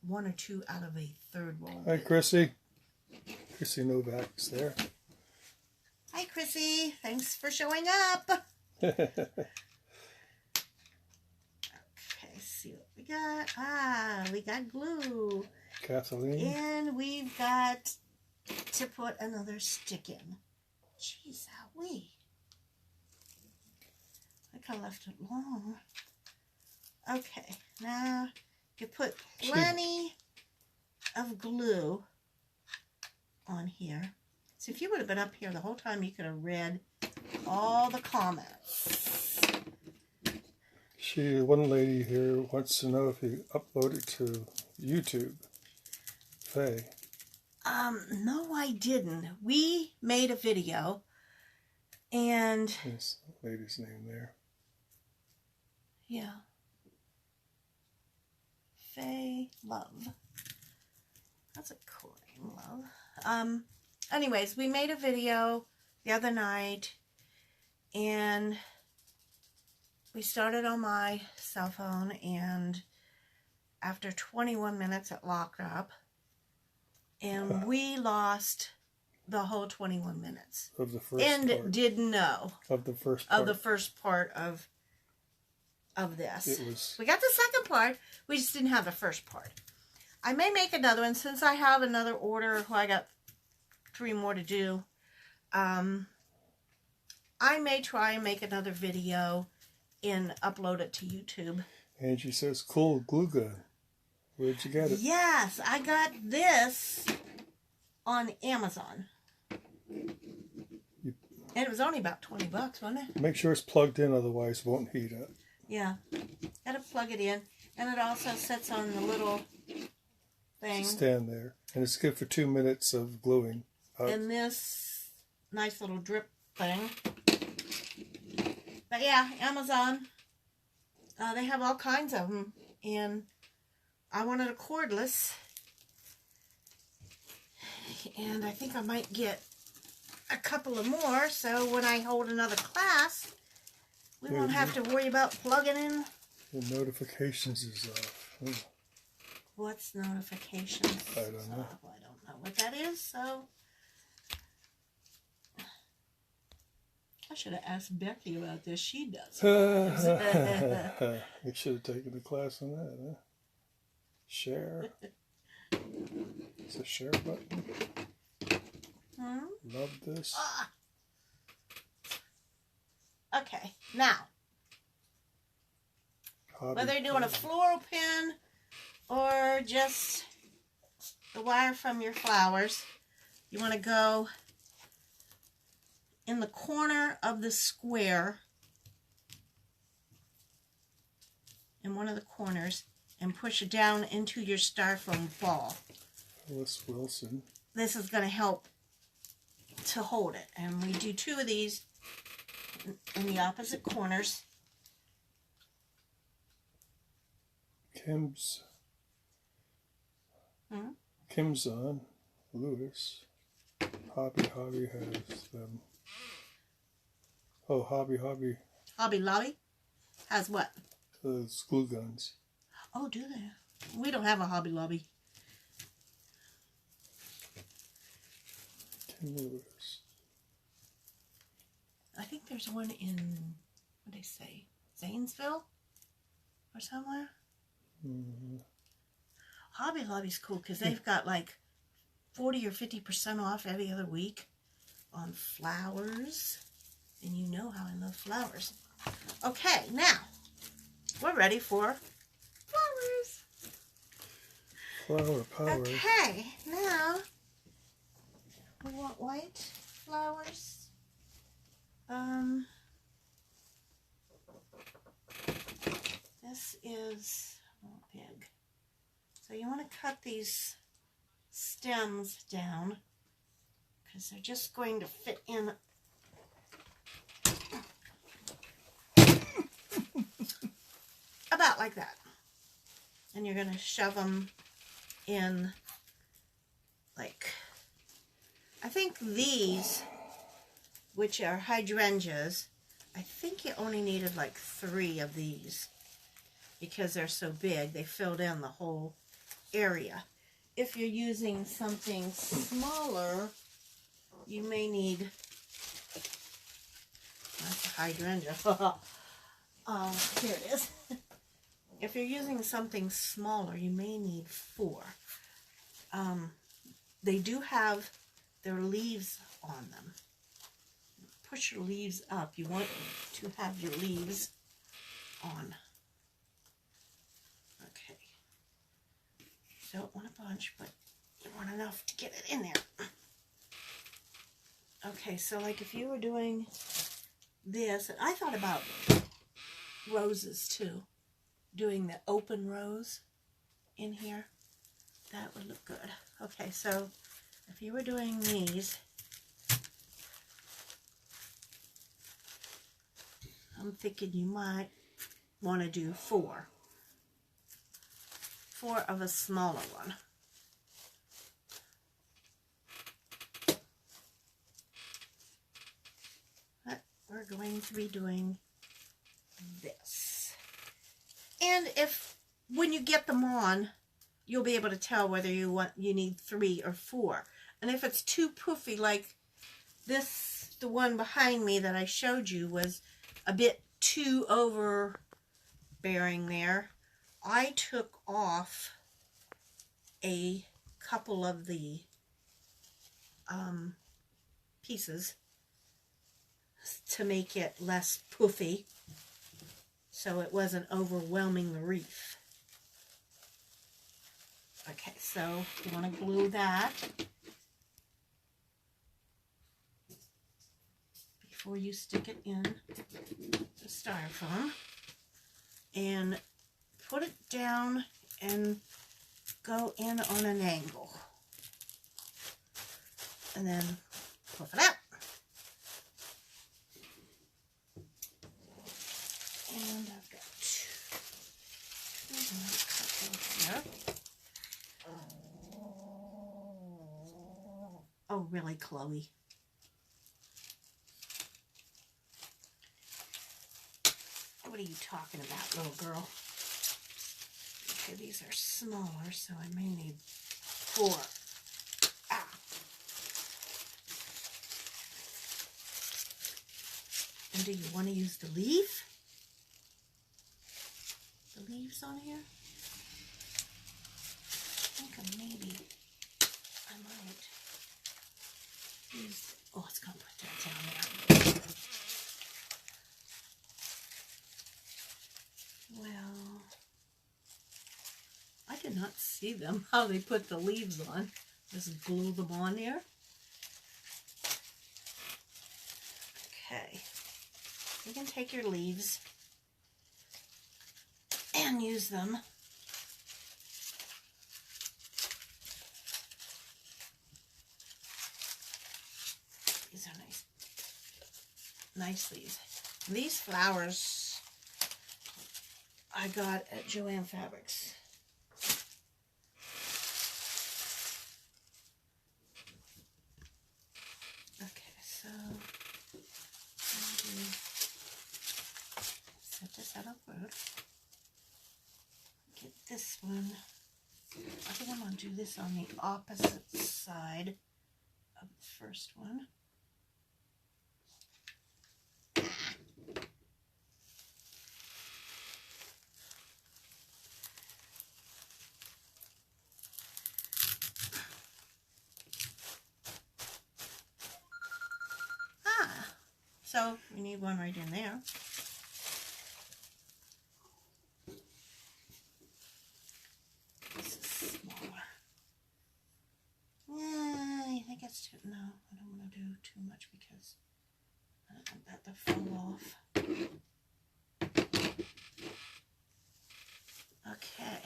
1 or 2 out of a third roll. Hi, Chrissy. Chrissy Novak's there. Hi, Chrissy. Thanks for showing up. Okay, see what we got. We got glue. Kathleen. And we've got to put another stick in. Jeez, howee. I could have left it long. Okay, now you put plenty of glue on here. So if you would have been up here the whole time, you could have read all the comments. One lady here wants to know if you uploaded to YouTube. Faye. No, I didn't. We made a video, and Yes, lady's name there. yeah, Cafe Love. That's a cool name, Love. Anyways, we made a video the other night, and we started on my cell phone, and after 21 minutes it locked up, and we lost the whole 21 minutes. Of the first and part. Didn't know. Of the first part. Of the first part of this. It was... We got the second part, we just didn't have the first part. I may make another one since I have another order. I got 3 more to do. I may try and make another video and upload it to YouTube. Angie says, cool glue gun. Where'd you get it? Yes, I got this on Amazon. And it was only about 20 bucks, wasn't it? Make sure it's plugged in, otherwise it won't heat up. Yeah. Gotta plug it in. And it also sits on the little thing. Stand there. And it's good for 2 minutes of gluing. And this nice little drip thing. But yeah, Amazon. They have all kinds of them. And I wanted a cordless. And I think I might get a couple of more. So when I hold another class, we won't have to worry about plugging in. The notifications is off. Oh. What's notifications? I don't know. I don't know what that is, so I should have asked Becky about this. She does. You should have taken a class on that, huh? Share. It's a share button. Love this. Okay, now, whether you're doing a floral pin or just the wire from your flowers, you want to go in the corner of the square, in one of the corners, and push it down into your styrofoam ball. Alice Wilson. This is going to help to hold it. And we do 2 of these in the opposite corners. Kim's on. Lewis. Hobby has them. Oh, Hobby. Hobby Lobby has what? Those glue guns. Oh, do they? We don't have a Hobby Lobby. Tim Lewis. I think there's one in, what do they say, Zanesville or somewhere. Hobby Lobby's cool because they've got like 40 or 50% off every other week on flowers. And you know how I love flowers. Okay, now we're ready for flowers. Flower power. Okay, now we want white flowers. This is big. So you want to cut these stems down because they're just going to fit in about like that. And you're going to shove them in, like, I think these, which are hydrangeas, I think you only needed like 3 of these because they're so big. They filled in the whole area. If you're using something smaller, you may need, that's a hydrangea. Here it is. If you're using something smaller, you may need 4. They do have their leaves on them. Push your leaves up. You want to have your leaves on. Okay. Don't want a bunch, but you want enough to get it in there. Okay, so like if you were doing this, I thought about roses too. Doing the open rose in here. That would look good. Okay, so if you were doing these, I'm thinking you might want to do 4. 4 of a smaller one. But we're going to be doing this. And when you get them on, you'll be able to tell whether you need 3 or 4. And if it's too poofy, like this, the one behind me that I showed you was a bit too overbearing there, I took off a couple of the pieces to make it less poofy, so it wasn't overwhelming the wreath. Okay, so you want to glue that before you stick it in the styrofoam, and put it down and go in on an angle, and then puff it out. And I've got two here. Oh, really, Chloe? What are you talking about, little girl? Okay, these are smaller, so I may need 4. Ah. And do you want to use the leaf? The leaves on here? I think maybe I might use... Oh, it's going to put that down there. Well, I did not see them, how they put the leaves on. Just glue them on there. Okay. You can take your leaves and use them. These are nice. Nice leaves. These flowers I got at Joann Fabrics. Okay, so set this out of wood. Get this one. I think I'm going to do this on the opposite side of the first one. So we need one right in there. This is smaller. I think it's too, no, I don't want to do too much because I don't want that to fall off. Okay.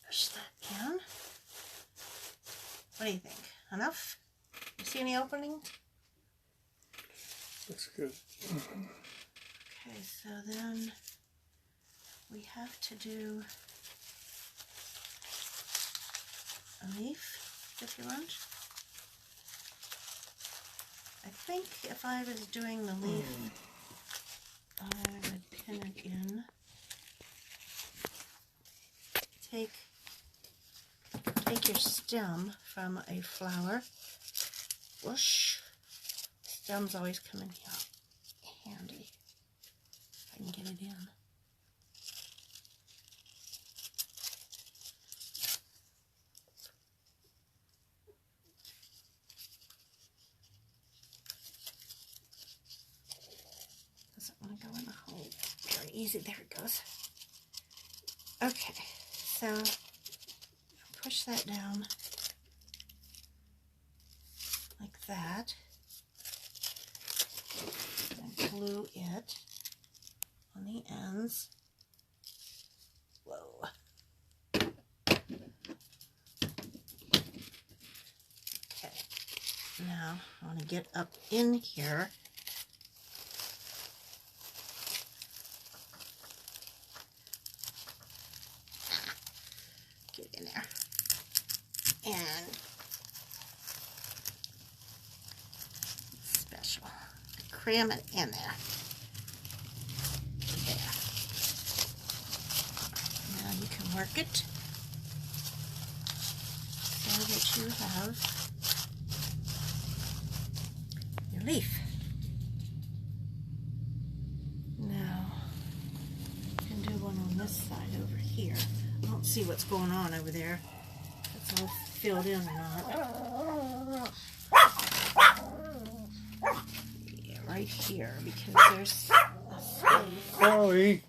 Push that down. What do you think? Enough? You see any opening? That's good. Okay, so then we have to do a leaf, if you want. I think if I was doing the leaf, I would pin it in. Take your stem from a flower. Whoosh. Stems always come in handy. If I can get it in. Doesn't want to go in the hole very easy. There it goes. Okay, so push that down like that, and glue it on the ends. Whoa. Okay, now I want to get up in here And special. Cram it in there. There. Now you can work it so that you have your leaf. Now, you can do one on this side over here. I don't see what's going on over there. If it's all filled in or not. Yeah, right here, because there's a space. Chloe.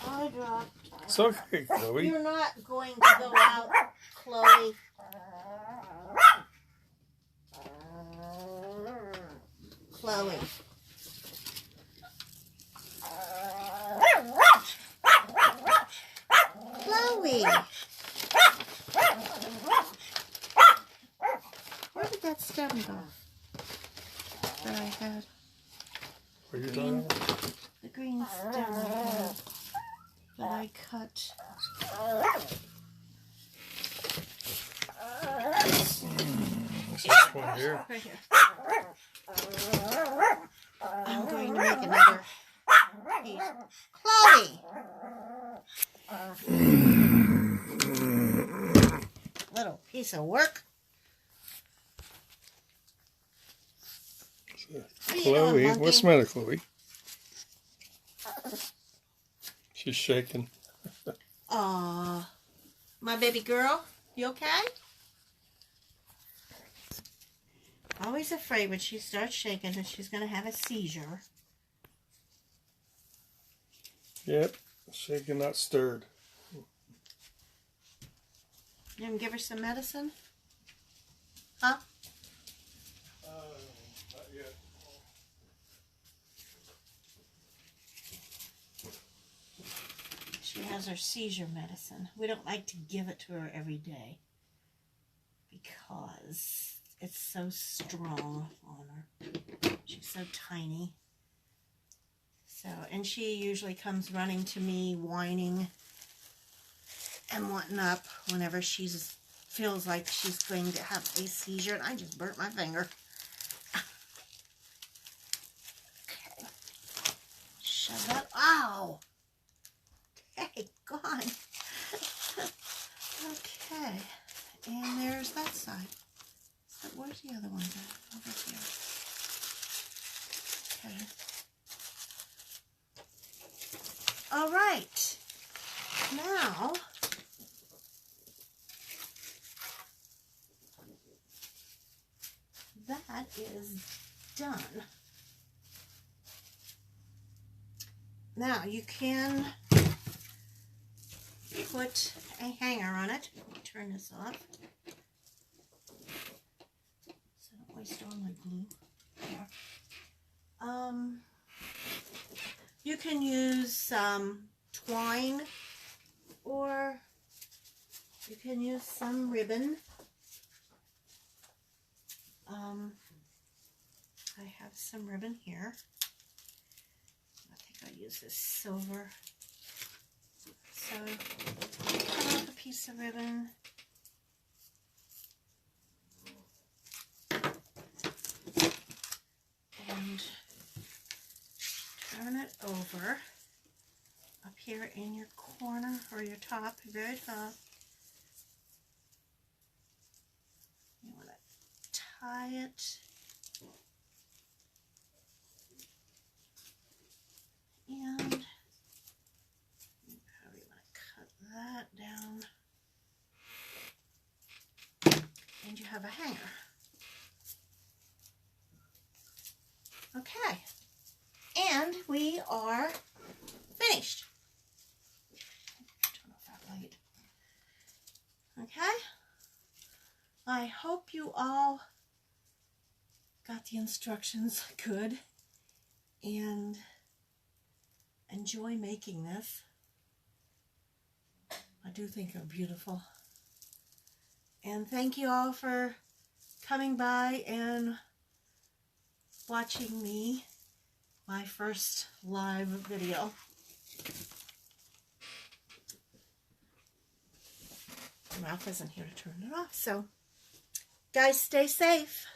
I dropped. It's okay, Chloe. You're not going to go out, Chloe. Chloe. Chloe. Where did that stem go that I had? What are you talking about? The green stem I had that I cut. This one here. Right here. I'm going to make another piece. Chloe! Little piece of work. Chloe, what's the matter, Chloe? She's shaking. Aw, my baby girl, you okay? Always afraid when she starts shaking that she's going to have a seizure. Yep, shaken, not stirred. You gonna give her some medicine? Huh? Not yet. She has her seizure medicine. We don't like to give it to her every day because it's so strong on her. She's so tiny. So, and she usually comes running to me, whining and wanting up whenever she feels like she's going to have a seizure. And I just burnt my finger. Okay. Shove that. Ow! Okay, gone. Okay. And there's that side. So where's the other one at? Over here. Okay. All right. Now, that is done. Now you can put a hanger on it. Let me turn this off so I don't waste all my glue. There. You can use some twine or you can use some ribbon. I have some ribbon here. I think I'll use this silver. So, cut off a piece of ribbon. And turn it over up here in your corner or your top, very top. You want to tie it. And you probably want to cut that down. And you have a hanger. Okay. And we are finished. Turn off that light. Okay. I hope you all got the instructions good and enjoy making this. I do think they're beautiful. And thank you all for coming by and watching me, my first live video. Ralph isn't here to turn it off, so Guys, stay safe.